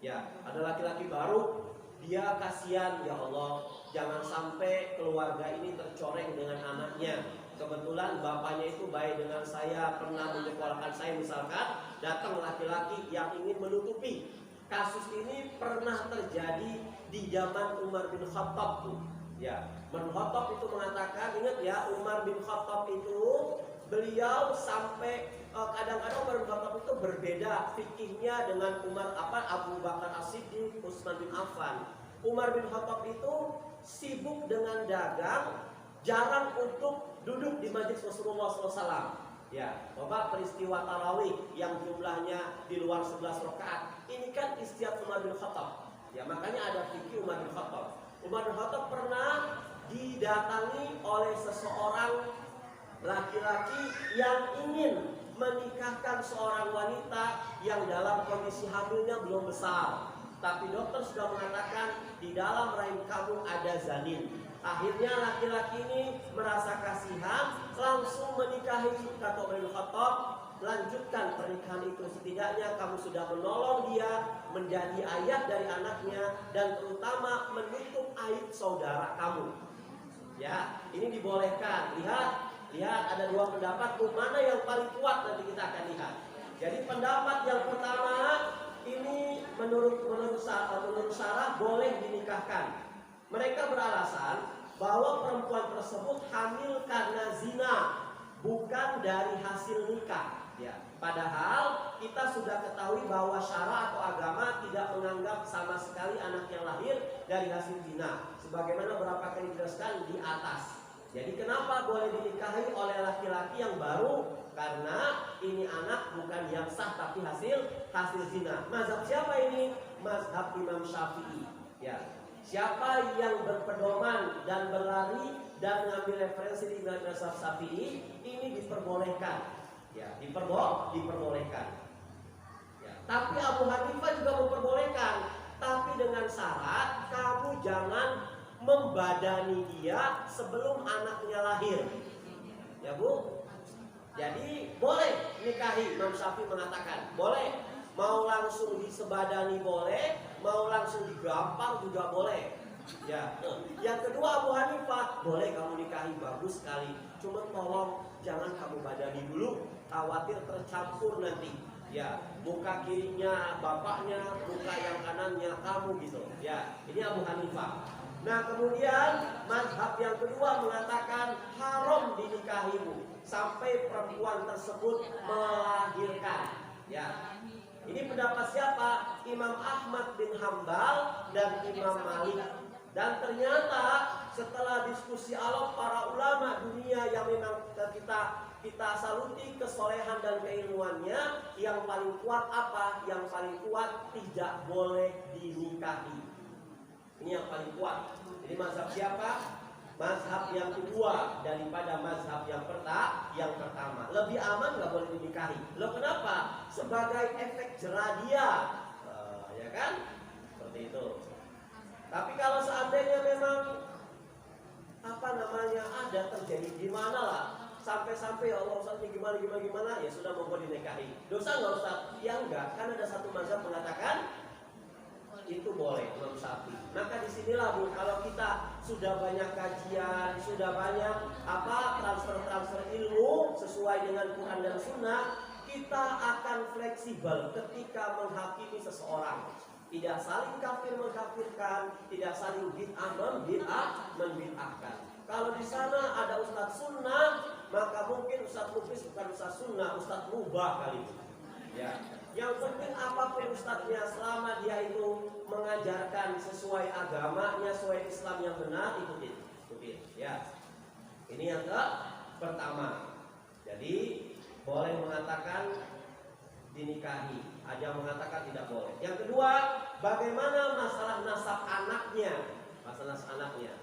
Ya, ada laki-laki baru, dia kasihan, ya Allah, jangan sampai keluarga ini tercoreng dengan anaknya. Kebetulan bapaknya itu baik dengan saya, pernah menyekolahkan saya misalkan, datang laki-laki yang ingin menutupi. Kasus ini pernah terjadi di zaman Umar bin Khattab tuh. Ya, Umar bin Khattab itu mengatakan, ingat ya, Umar bin Khattab itu beliau sampai kadang-kadang Umar bin Khattab itu berbeda fikihnya dengan Abu Bakar As-Siddiq, Utsman bin Affan. Umar bin Khattab itu sibuk dengan dagang, jarang untuk duduk di majelis Rasulullah SAW. Ya, Bapak peristiwa tarawih yang jumlahnya di luar 11 rakaat. Ini kan istiadat Umar bin Khattab. Ya, makanya ada fikih Umar bin Khattab. Umar bin Khattab pernah didatangi oleh seseorang laki-laki yang ingin menikahkan seorang wanita yang dalam kondisi hamilnya belum besar. Tapi dokter sudah mengatakan di dalam rahim kamu ada janin. Akhirnya laki-laki ini merasa kasihan, langsung menikahi. Kata Umar bin Khattab, lanjutkan pernikahan itu, setidaknya kamu sudah menolong dia menjadi ayah dari anaknya dan terutama menutup aib saudara kamu. Ya, ini dibolehkan. Lihat ada dua pendapat tuh, mana yang paling kuat nanti kita akan lihat. Jadi pendapat yang pertama ini menurut Sarah boleh dinikahkan. Mereka beralasan bahwa perempuan tersebut hamil karena zina, bukan dari hasil nikah. Ya, padahal kita sudah ketahui bahwa syara atau agama tidak menganggap sama sekali anak yang lahir dari hasil zina, sebagaimana berapa kali dijelaskan di atas. Jadi kenapa boleh dinikahi oleh laki-laki yang baru? Karena ini anak bukan yang sah tapi hasil zina. Mazhab siapa ini? Mazhab Imam Syafi'i. Ya. Siapa yang berpedoman dan berlari dan mengambil referensi di mazhab Syafi'i, ini diperbolehkan. Ya, diperbolehkan. Ya. Tapi Abu Hanifah juga memperbolehkan, tapi dengan syarat kamu jangan membadani dia sebelum anaknya lahir. Ya Bu. Jadi boleh nikahi, Imam Syafi'i mengatakan boleh. Mau langsung disebadani boleh, mau langsung digampar juga boleh. Ya. Yang kedua Abu Hanifah, boleh kamu nikahi, bagus sekali. Cuma tolong jangan kamu badani dulu, khawatir tercampur nanti. Ya, muka kirinya bapaknya, muka yang kanannya kamu gitu. Ya, ini Abu Hanifah. Nah kemudian mazhab yang kedua mengatakan haram dinikahimu sampai perempuan tersebut melahirkan. Ya, ini pendapat siapa? Imam Ahmad bin Hambal dan Imam Malik. Dan ternyata setelah diskusi alam para ulama dunia yang memang kita saluti kesolehan dan keilmuannya, yang paling kuat apa? Yang paling kuat tidak boleh dinikahi. Ini yang paling kuat. Jadi mazhab siapa? Mazhab yang kedua daripada mazhab yang pertama. Lebih aman, nggak boleh dinikahi. Loh kenapa? Sebagai efek jerah dia, ya kan? Seperti itu. Tapi kalau seandainya memang ada terjadi gimana lah, sampai-sampai ya Allah Ustaz ini gimana, ya sudah mau dinikahi. Dosa nggak Ustaz? Ya enggak, kan ada satu mazhab mengatakan itu boleh, Imam Syafi'i. Maka disinilah Bu, kalau kita sudah banyak kajian, sudah banyak transfer ilmu sesuai dengan Quran dan Sunnah, kita akan fleksibel ketika menghakimi seseorang. Tidak saling kafir mengkafirkan, tidak saling bid'ah membid'ahkan. Kalau di sana ada Ustadz Sunnah, maka mungkin Ustadz Mufis bukan Ustadz Sunnah, Ustadz Mubah kali itu. Ya. Yang penting apapun ustadznya, selama dia itu mengajarkan sesuai agamanya, sesuai Islam yang benar, ikutin. Ya. Ini yang pertama. Jadi boleh mengatakan dinikahi, ada mengatakan tidak boleh. Yang kedua, bagaimana masalah nasab anaknya? Masalah nasab anaknya.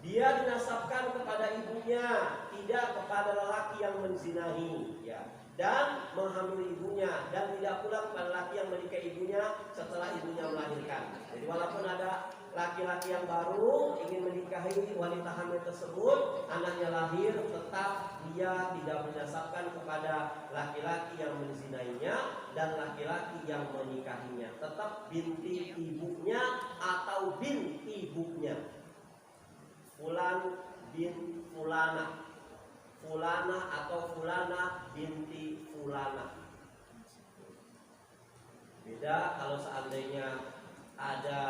Dia dinasabkan kepada ibunya, tidak kepada lelaki yang menzinahi, ya. Dan menghamili ibunya, dan tidak pula kepada laki yang menikahi ibunya setelah ibunya melahirkan. Jadi walaupun ada laki-laki yang baru ingin menikahi wanita hamil tersebut, anaknya lahir, tetap dia tidak dinasabkan kepada laki-laki yang menzinainya dan laki-laki yang menikahinya. Tetap binti ibunya atau bin ibunya. Fulan bin Fulana, Fulana atau Fulana binti Fulana. Beda kalau seandainya ada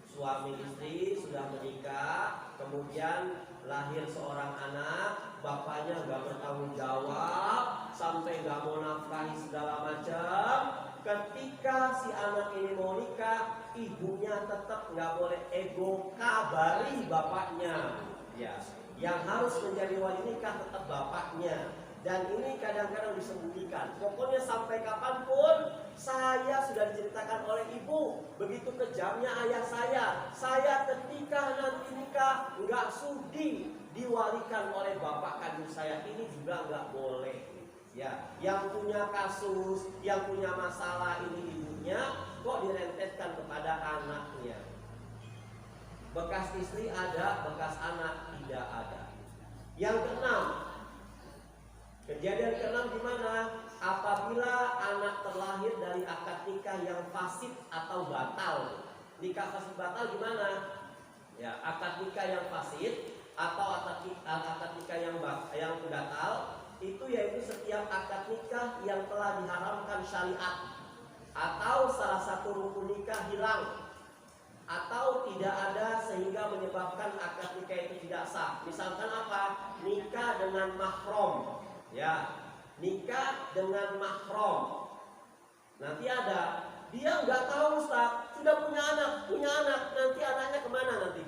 suami istri sudah menikah, kemudian lahir seorang anak, bapaknya nggak bertanggung jawab, sampai nggak mau nafkahi segala macam. Ketika si anak ini mau nikah, ibunya tetap nggak boleh ego, kabari bapaknya. Ya, yang harus menjadi wali nikah tetap bapaknya. Dan ini kadang-kadang disembunyikan. Pokoknya sampai kapanpun saya sudah diceritakan oleh ibu, begitu kejamnya ayah saya. Saya ketika nanti nikah nggak sudi diwalikan oleh bapak kandung saya. Ini juga nggak boleh. Ya, yang punya kasus, yang punya masalah ini ibunya, kok direntetkan kepada anaknya. Bekas istri ada, bekas anak tidak ada. Yang keenam, kejadian keenam di mana? Apabila anak terlahir dari akad nikah yang fasid atau batal. Nikah fasid batal gimana? Ya, akad nikah yang fasid atau akad nikah yang batal itu yaitu setiap akad nikah yang telah diharamkan syariat, atau salah satu rukun nikah hilang, atau tidak ada sehingga menyebabkan akad nikah itu tidak sah. Misalkan apa? Nikah dengan mahram. Ya, nikah dengan mahram. Nanti ada, dia nggak tahu Ustaz, sudah punya anak, nanti anaknya kemana nanti?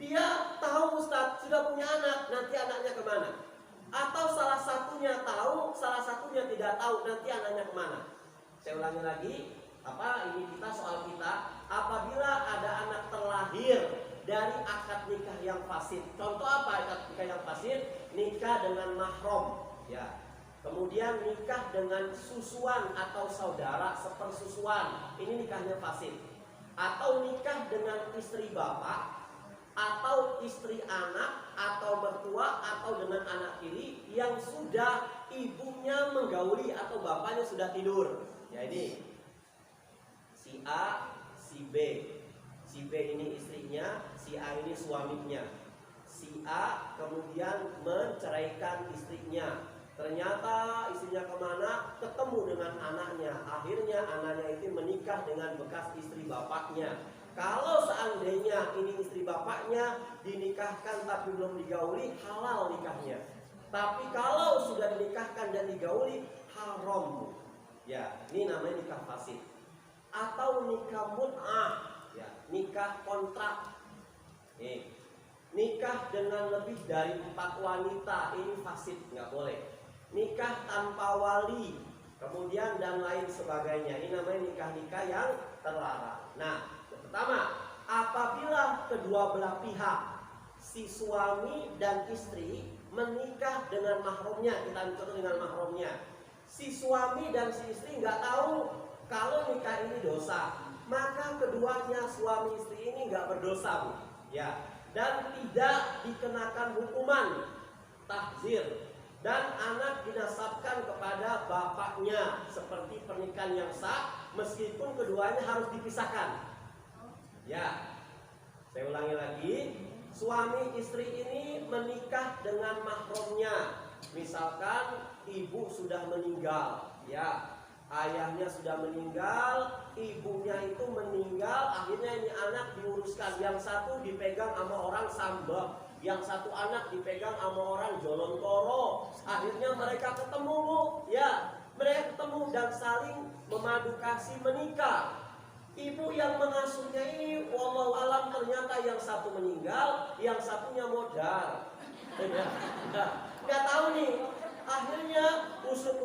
Dia tahu Ustaz, sudah punya anak, nanti anaknya kemana? Atau salah satunya tahu, salah satunya tidak tahu, nanti anaknya kemana? Saya ulangi lagi, ini kita soal kita. Apabila ada anak terlahir dari akad nikah yang fasid. Contoh apa akad nikah yang fasid? Nikah dengan mahram, ya. Kemudian nikah dengan susuan atau saudara sepersusuan. Ini nikahnya fasid. Atau nikah dengan istri bapak, atau istri anak, atau mertua, atau dengan anak tiri yang sudah ibunya menggauli atau bapaknya sudah tidur. Ya ini si A, si B. Si B ini istrinya, si A ini suaminya. Si A kemudian menceraikan istrinya. Ternyata istrinya kemana? Ketemu dengan anaknya. Akhirnya anaknya itu menikah dengan bekas istri bapaknya. Kalau seandainya ini istri bapaknya dinikahkan tapi belum digauli, halal nikahnya. Tapi kalau sudah dinikahkan dan digauli, haram. Ya, ini namanya nikah fasid. Atau nikah mut'ah, ya, nikah kontrak. Nih, Nikah dengan lebih dari 4 wanita ini fasid, nggak boleh. Nikah tanpa wali, kemudian dan lain sebagainya, ini namanya nikah-nikah yang terlarang. Nah, yang pertama, apabila kedua belah pihak, si suami dan istri menikah dengan mahramnya, kita bicara dengan mahramnya. Si suami dan si istri nggak tahu kalau nikah ini dosa, maka keduanya suami istri ini nggak berdosa, Bu. Ya. Dan tidak dikenakan hukuman tahzir, dan anak dinasabkan kepada bapaknya seperti pernikahan yang sah meskipun keduanya harus dipisahkan. Ya, saya ulangi lagi, suami istri ini menikah dengan mahramnya. Misalkan ibu sudah meninggal, ya, ayahnya sudah meninggal, ibunya itu meninggal, akhirnya ini anak diuruskan. Yang satu dipegang sama orang Samba, yang satu anak dipegang sama orang Jolontoro. Akhirnya mereka ketemu, Bu. Ya, mereka ketemu dan saling memadu kasih menikah. Ibu yang mengasuhnya ini, wallahu alam, ternyata yang satu meninggal, yang satunya modal. Nggak tahu nih. Akhirnya usut.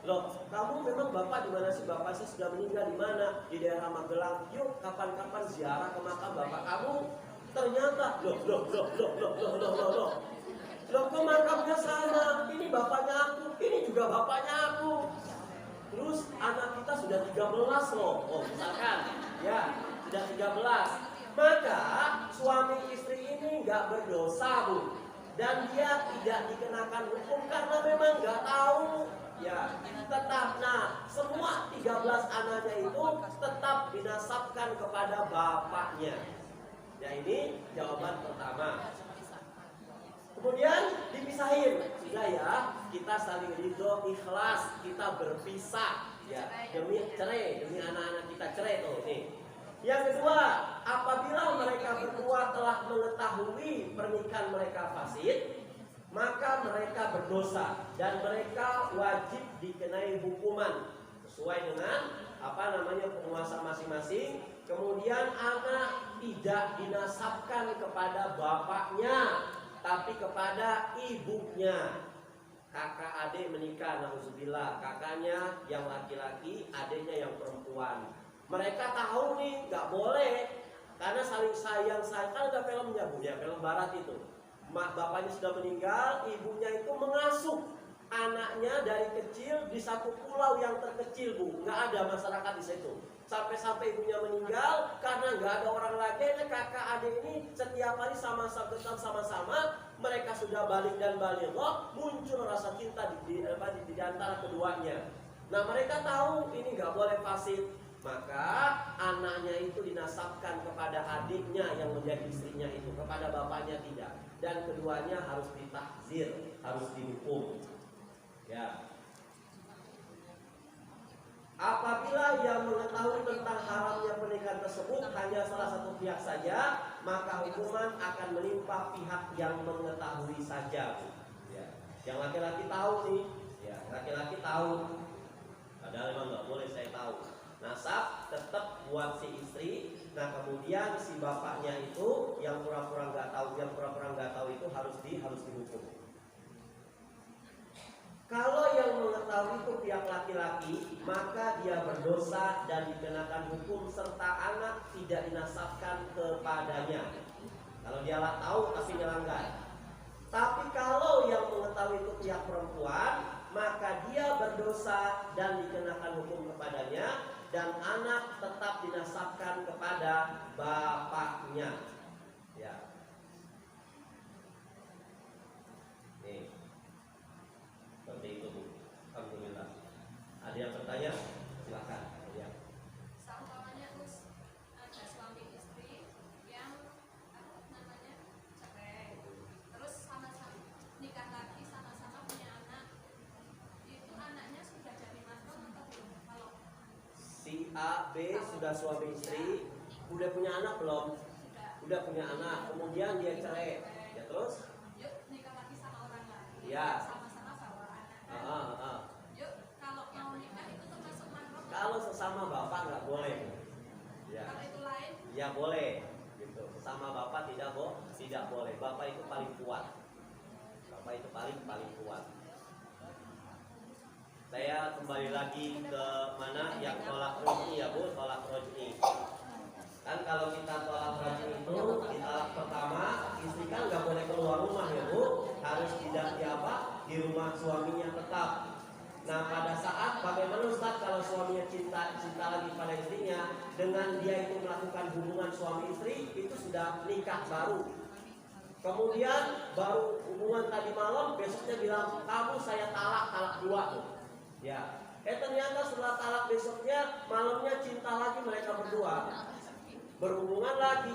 Loh, kamu memang bapak di mana sih? Bapak sih sudah meninggal di mana? Di daerah Magelang. Yuk, kapan-kapan ziarah ke makam bapak kamu. Ternyata, loh, ke makamnya sana. Ini bapaknya aku, ini juga bapaknya aku. Terus anak kita sudah 13 loh. Oh, misalkan, ya, sudah 13. Maka suami istri ini nggak berdosa, Bu. Dan dia tidak dikenakan hukum karena memang nggak tahu. Ya, tetap. Nah, semua 13 anaknya itu tetap dinasabkan kepada bapaknya. Ya, ini jawaban pertama. Kemudian dipisahin. Sudah ya, kita saling ridho, ikhlas, kita berpisah. Ya, demi cerai, demi anak-anak kita cerai tuh nih. Yang kedua, apabila mereka berdua telah mengetahui pernikahan mereka fasid, maka mereka berdosa dan mereka wajib dikenai hukuman sesuai dengan penguasa masing-masing. Kemudian anak tidak dinasabkan kepada bapaknya, tapi kepada ibunya. Kakak adik menikah, nauzubillah, kakaknya yang laki-laki, adiknya yang perempuan. Mereka tahu nih nggak boleh karena saling sayang. Kan ada filmnya, Bu, ya, film barat itu. Bapaknya sudah meninggal, ibunya itu mengasuh anaknya dari kecil di satu pulau yang terkecil, Bu. Nggak ada masyarakat di situ. Sampai ibunya meninggal karena nggak ada orang lagi. Kakak adik ini setiap hari sama-sama. Mereka sudah balik dan balik, muncul rasa cinta di antara keduanya. Nah, mereka tahu ini nggak boleh fasid. Maka anaknya itu dinasabkan kepada adiknya yang menjadi istrinya itu, kepada bapaknya tidak. Dan keduanya harus ditahzir, harus dihukum. Ya. Apabila yang mengetahui tentang haramnya pernikahan tersebut hanya salah satu pihak saja, maka hukuman akan menimpa pihak yang mengetahui saja. Ya. Yang laki-laki tahu nih, ya, laki-laki tahu. Padahal memang nggak boleh saya tahu. Nasab tetap buat si istri. Nah, kemudian si bapaknya itu yang pura-pura nggak tahu, itu harus dihukum. Kalau yang mengetahui itu pihak laki-laki, maka dia berdosa dan dikenakan hukum serta anak tidak dinasabkan kepadanya. Kalau dia tahu tapi melanggar. Tapi kalau yang mengetahui itu pihak perempuan, maka dia berdosa dan dikenakan hukum kepadanya, dan anak tetap dinasabkan kepada bapaknya. Ya. Nih. Seperti itu, Bu. Alhamdulillah. Ada yang bertanya? Silakan. Ya. Seumpamanya ada suami istri yang cerai, terus sama-sama nikah lagi, sama-sama punya anak. Itu anaknya sudah jadi mahram atau belum? Kalau Si A, B sudah suami istri, udah punya anak belum? Udah punya anak, kemudian dia cerai. Ya, terus? Yuk nikah lagi sama orang lain. Ya. Sama-sama bawa anak. Yuk, kalau mau nikah itu termasuk mahram. Kalau sesama bapak nggak boleh. Ya. Kalau itu lain? Ya boleh. Gitu. Sesama bapak tidak boleh. Bapak itu paling kuat. Bapak itu paling kuat. Saya kembali lagi ke mana yang tolak roj'i ya Bu, tolak roj'i. Kan kalau kita tolak roj'i itu di talak pertama, istri kan nggak boleh keluar rumah ya Bu, harus tidak di rumah suaminya tetap. Nah pada saat bagaimana Ustaz kalau suaminya cinta lagi pada istrinya, dengan dia itu melakukan hubungan suami istri itu sudah nikah baru. Kemudian baru hubungan tadi malam, besoknya bilang kamu saya talak 2 tuh. Ya, ternyata setelah talak besoknya malamnya cinta lagi mereka berdua, berhubungan lagi.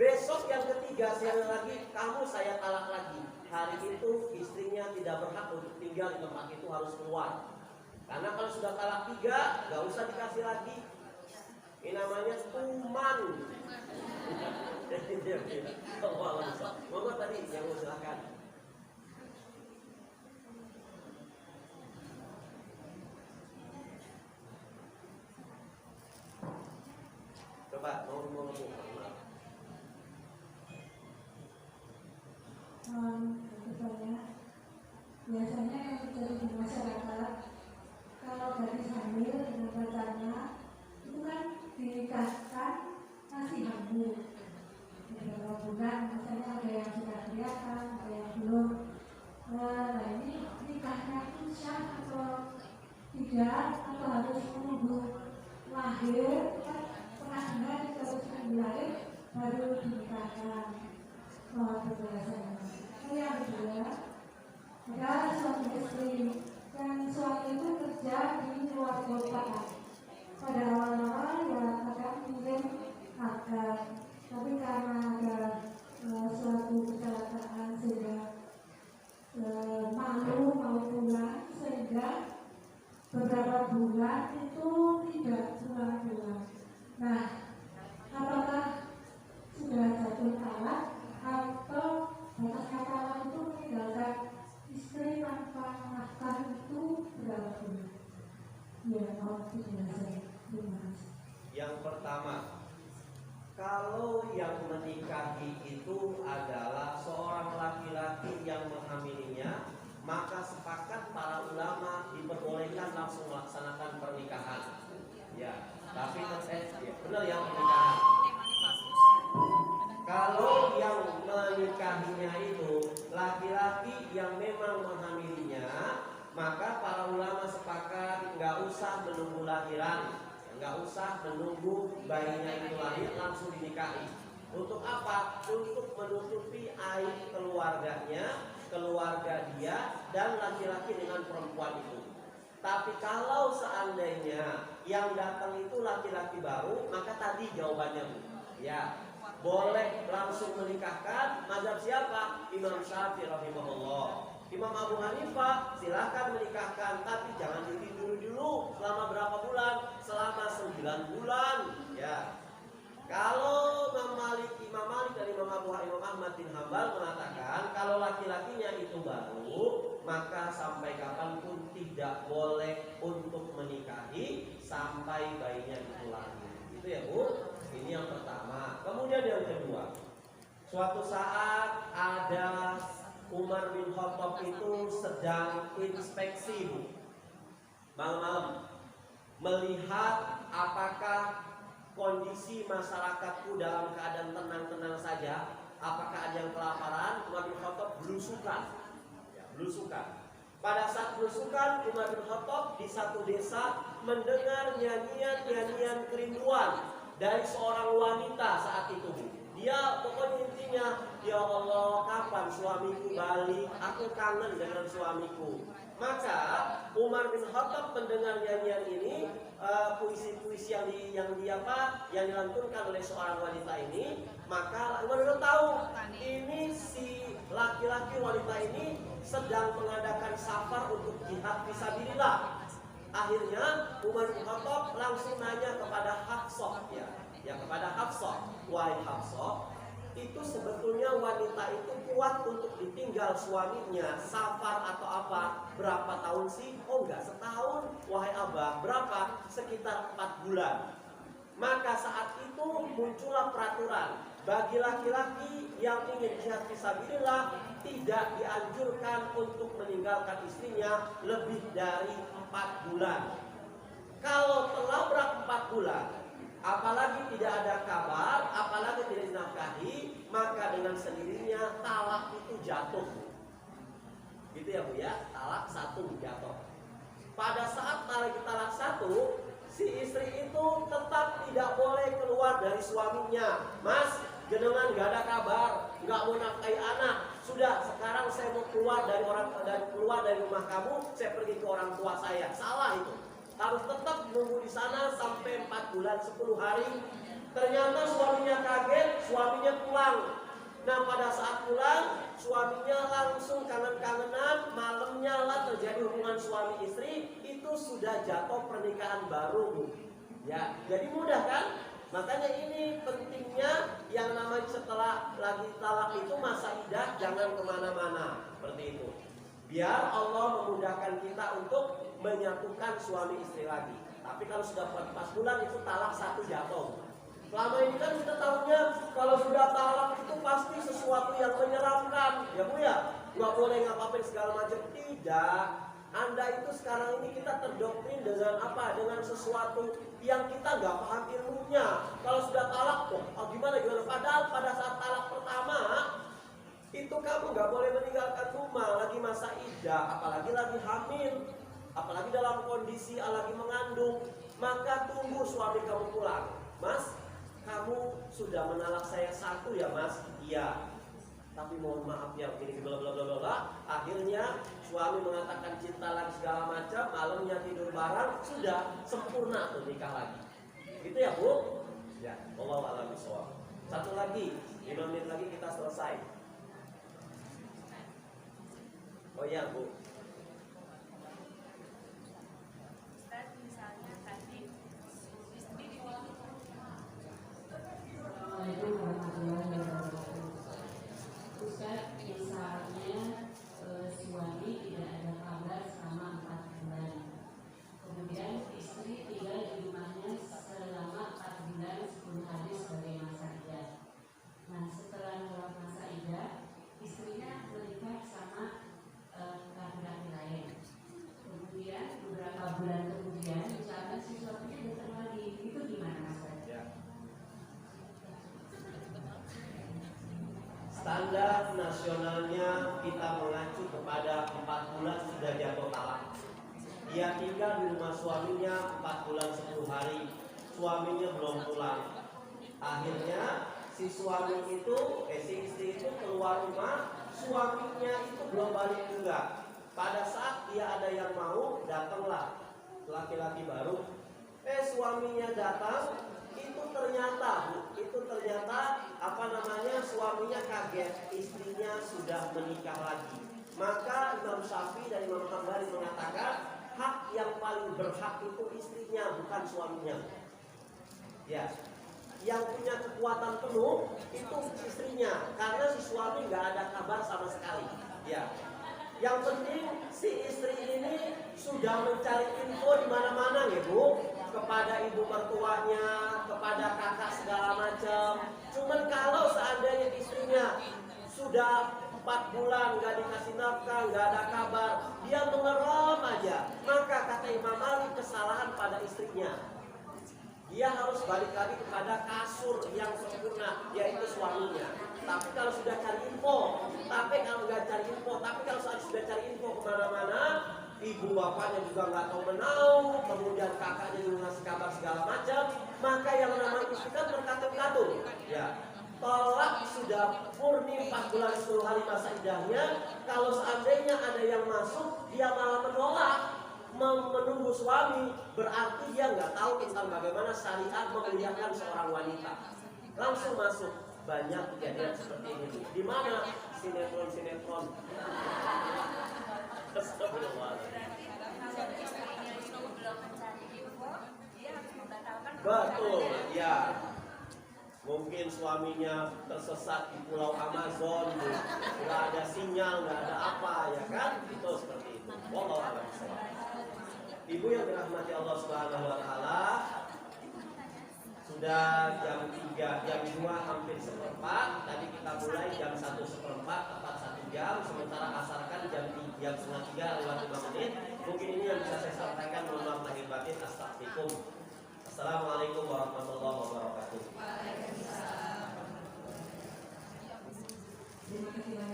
Besok yang ketiga siang lagi kamu saya talak lagi. Hari itu istrinya tidak berhak untuk tinggal di tempat itu, harus keluar. Karena kalau sudah talak 3 gak usah dikasih lagi. Ini namanya tuman. Monggo tadi yang mau silakan. Coba mau biasanya yang terjadi di masyarakat, kalau gadis hamil dengan pacarnya itu kan dinikahkan masih hamil. Beberapa bulan, misalnya ada yang sudah kelihatan, ada yang belum. Nah ini nikahnya itu sah atau tidak, atau harus menunggu lahir, kan pernah dengar terus lahir baru dinikahkan. Mohon penjelasannya. Yang kedua, ada suami istri dan suami itu kerja di luar kota. Pada awal-awal ya kadang mungkin agak, tapi karena ada suatu kecelakaan sehingga malu mau pulang, sehingga beberapa bulan itu tidak pulang. Nah, apakah sudah jatuh talak atau batasnya talak itu meninggalkan istri tanpa nafkah itu berapa bulan? Ya, mohon penjelasan. Terima kasih. Yang pertama, kalau yang menikahi itu adalah seorang laki-laki yang menghamilinya, maka sepakat para ulama diperbolehkan langsung melaksanakan pernikahan. Ya, tapi benar yang pernikahan. Kalau yang menikahinya itu laki-laki yang memang menghamilinya, maka para ulama sepakat nggak usah menunggu lahiran, nggak usah menunggu bayinya itu lahir langsung dinikahi. Untuk apa? Untuk menutupi aib keluarganya, keluarga dia dan laki-laki dengan perempuan itu. Tapi kalau seandainya yang datang itu laki-laki baru, maka tadi jawabannya Bu. Ya, boleh langsung menikahkan. Mazhab siapa? Imam Syafi'i rahimahullah. Imam Abu Hanifah silahkan menikahkan, tapi jangan ditiduri dulu. Selama berapa bulan? Selama 9 bulan. Ya. Kalau Imam Malik dan Imam Ahmad bin Hambal mengatakan kalau laki-lakinya itu baru, maka sampai kapanpun tidak boleh untuk menikahi sampai bayinya itu lahir. Itu ya Bu. Ini yang pertama. Kemudian yang kedua, suatu saat ada Umar bin Khattab itu sedang inspeksi Bu, malam-malam, melihat apakah kondisi masyarakatku dalam keadaan tenang-tenang saja, apakah ada yang kelaparan. Umar bin Khattab belusukan. Pada saat belusukan, Umar bin Khattab di satu desa mendengar nyanyian kerinduan dari seorang wanita saat itu. Dia pokoknya intinya, ya Allah, kapan suamiku balik? Aku kangen dengan suamiku. Maka Umar bin Khattab mendengar nyanyian ini, puisi-puisi yang dilantunkan oleh seorang wanita ini. Maka Umar bin tahu ini si laki-laki wanita ini sedang mengadakan safar untuk jihad fisabilillah. Akhirnya Umar bin Khattab langsung nanya kepada Hafsah, kepada Hafsah, wahai Hafsah, itu sebetulnya wanita itu kuat untuk ditinggal suaminya safar atau apa berapa tahun sih? Oh enggak, setahun. Wahai Abah, berapa? Sekitar 4 bulan. Maka saat itu muncullah peraturan, bagi laki-laki yang ingin jihad fisabilillah tidak dianjurkan untuk meninggalkan istrinya lebih dari 4 bulan. Kalau telah berat 4 bulan, apalagi tidak ada kabar, apalagi tidak dinafkahi, maka dengan sendirinya talak itu jatuh. Gitu ya Bu ya, talak 1 jatuh. Pada saat talak 1, si istri itu tetap tidak boleh keluar dari suaminya. Mas, jenengan gak ada kabar, gak mau nafkahi anak. Sudah, sekarang saya mau keluar dari rumah kamu, saya pergi ke orang tua saya. Salah itu. Harus tetap nunggu di sana sampai 4 bulan 10 hari. Ternyata suaminya kaget, suaminya pulang. Nah, pada saat pulang, suaminya langsung kangen-kangenan, malamnya lah terjadi hubungan suami istri, itu sudah jatuh pernikahan baru, Bu. Ya, jadi mudah kan? Makanya ini pentingnya yang namanya setelah lagi talak itu masa iddah jangan kemana-mana seperti itu. Biar Allah memudahkan kita untuk menyatukan suami istri lagi. Tapi kalau sudah 4 bulan itu talak 1 jatuh. Selama ini kan kita tahunya kalau sudah talak itu pasti sesuatu yang menyeramkan, ya Bu ya. Nggak boleh ngapain segala macam. Tidak. Anda itu sekarang ini kita terdoktrin dengan apa? Dengan sesuatu yang kita nggak paham ilmunya. Kalau sudah talak, gimana? Padahal pada saat talak pertama itu kamu nggak boleh meninggalkan rumah, lagi masa iddah, apalagi lagi hamil, apalagi dalam kondisi lagi mengandung, maka tunggu suami kamu pulang. Mas, kamu sudah menalak saya 1 ya Mas? Iya. Tapi mohon maaf ya, begini bla bla bla bla. Akhirnya suami mengatakan cinta lagi segala macam, malamnya tidur bareng, sudah sempurna tuh nikah lagi. Gitu ya Bu? Ya, wallahu a'lam bishawab. 1 lagi, 5 menit lagi kita selesai. Oh iya Bu. Ustaz, misalnya tadi istri dibilang Assalamualaikum warahmatullahi wabarakatuh. Ustaz, misalnya suami tidak ada kabar selama 4 bulan. Kemudian istri tinggal di rumahnya selama 4 bulan 10 hari sebagai masa iddah. Nah, setelah lewat masa iddah, istrinya menikah sama laki-laki lain. Kemudian beberapa bulan kemudian, misalkan si suaminya datang lagi, itu gimana Mas? Ya. Standar nasionalnya kita mengacu kepada 4 bulan sudah jatuh talak. Dia tinggal di rumah suaminya 4 bulan 10 hari. Suaminya belum pulang. Akhirnya si suami itu, si istri itu keluar rumah, suaminya itu belum balik juga. Pada saat dia ada yang mau, datanglah laki-laki baru. Suaminya datang, itu ternyata suaminya kaget, istrinya sudah menikah lagi. Maka Imam Syafi'i dan Imam Hambali mengatakan hak yang paling berhak itu istrinya, bukan suaminya. Ya, yang punya kekuatan penuh itu istrinya, karena si suami nggak ada kabar sama sekali. Ya, yang penting si istri ini sudah mencari info di mana-mana ya Bu, kepada ibu mertuanya, kepada kakak segala macam. Cuman kalau seandainya istrinya sudah 4 bulan nggak dikasih nafkah, nggak ada kabar, dia mengerem aja, maka kata Imam Ali kesalahan pada istrinya. Dia harus balik lagi kepada kasur yang sempurna, yaitu suaminya. Tapi kalau sudah cari info, tapi kalau sudah cari info kemana-mana, ibu bapaknya juga nggak tahu menau, kemudian kakaknya juga ngasih kabar segala macam, maka yang namanya istri kan berkatung-katung. Ya, tolak sudah murni 4 bulan 10 hari masa iddahnya. Kalau seandainya ada yang masuk, dia malah menolak, menunggu suami, berarti dia nggak tahu tentang bagaimana syariat memuliakan seorang wanita. Langsung masuk. Banyak kejadian seperti ini. Di mana sinetron? Betul, ya. Mungkin suaminya tersesat di pulau Amazon, nggak ada sinyal, nggak ada apa, ya kan? Itu seperti itu. Wallahu a'lam bishawab. Ibu yang dirahmati Allah Subhanahu wa taala, Sudah jam 3, jam 2 hampir seperempat. Tadi kita mulai jam 1:01 tepat 1 jam. Sementara asarkan jam setengah 3 lewat 5 menit. Mungkin ini yang bisa saya sampaikan. Mohon maaf lahir batin. Astagfirullahaladzim. Assalamualaikum warahmatullahi wabarakatuh.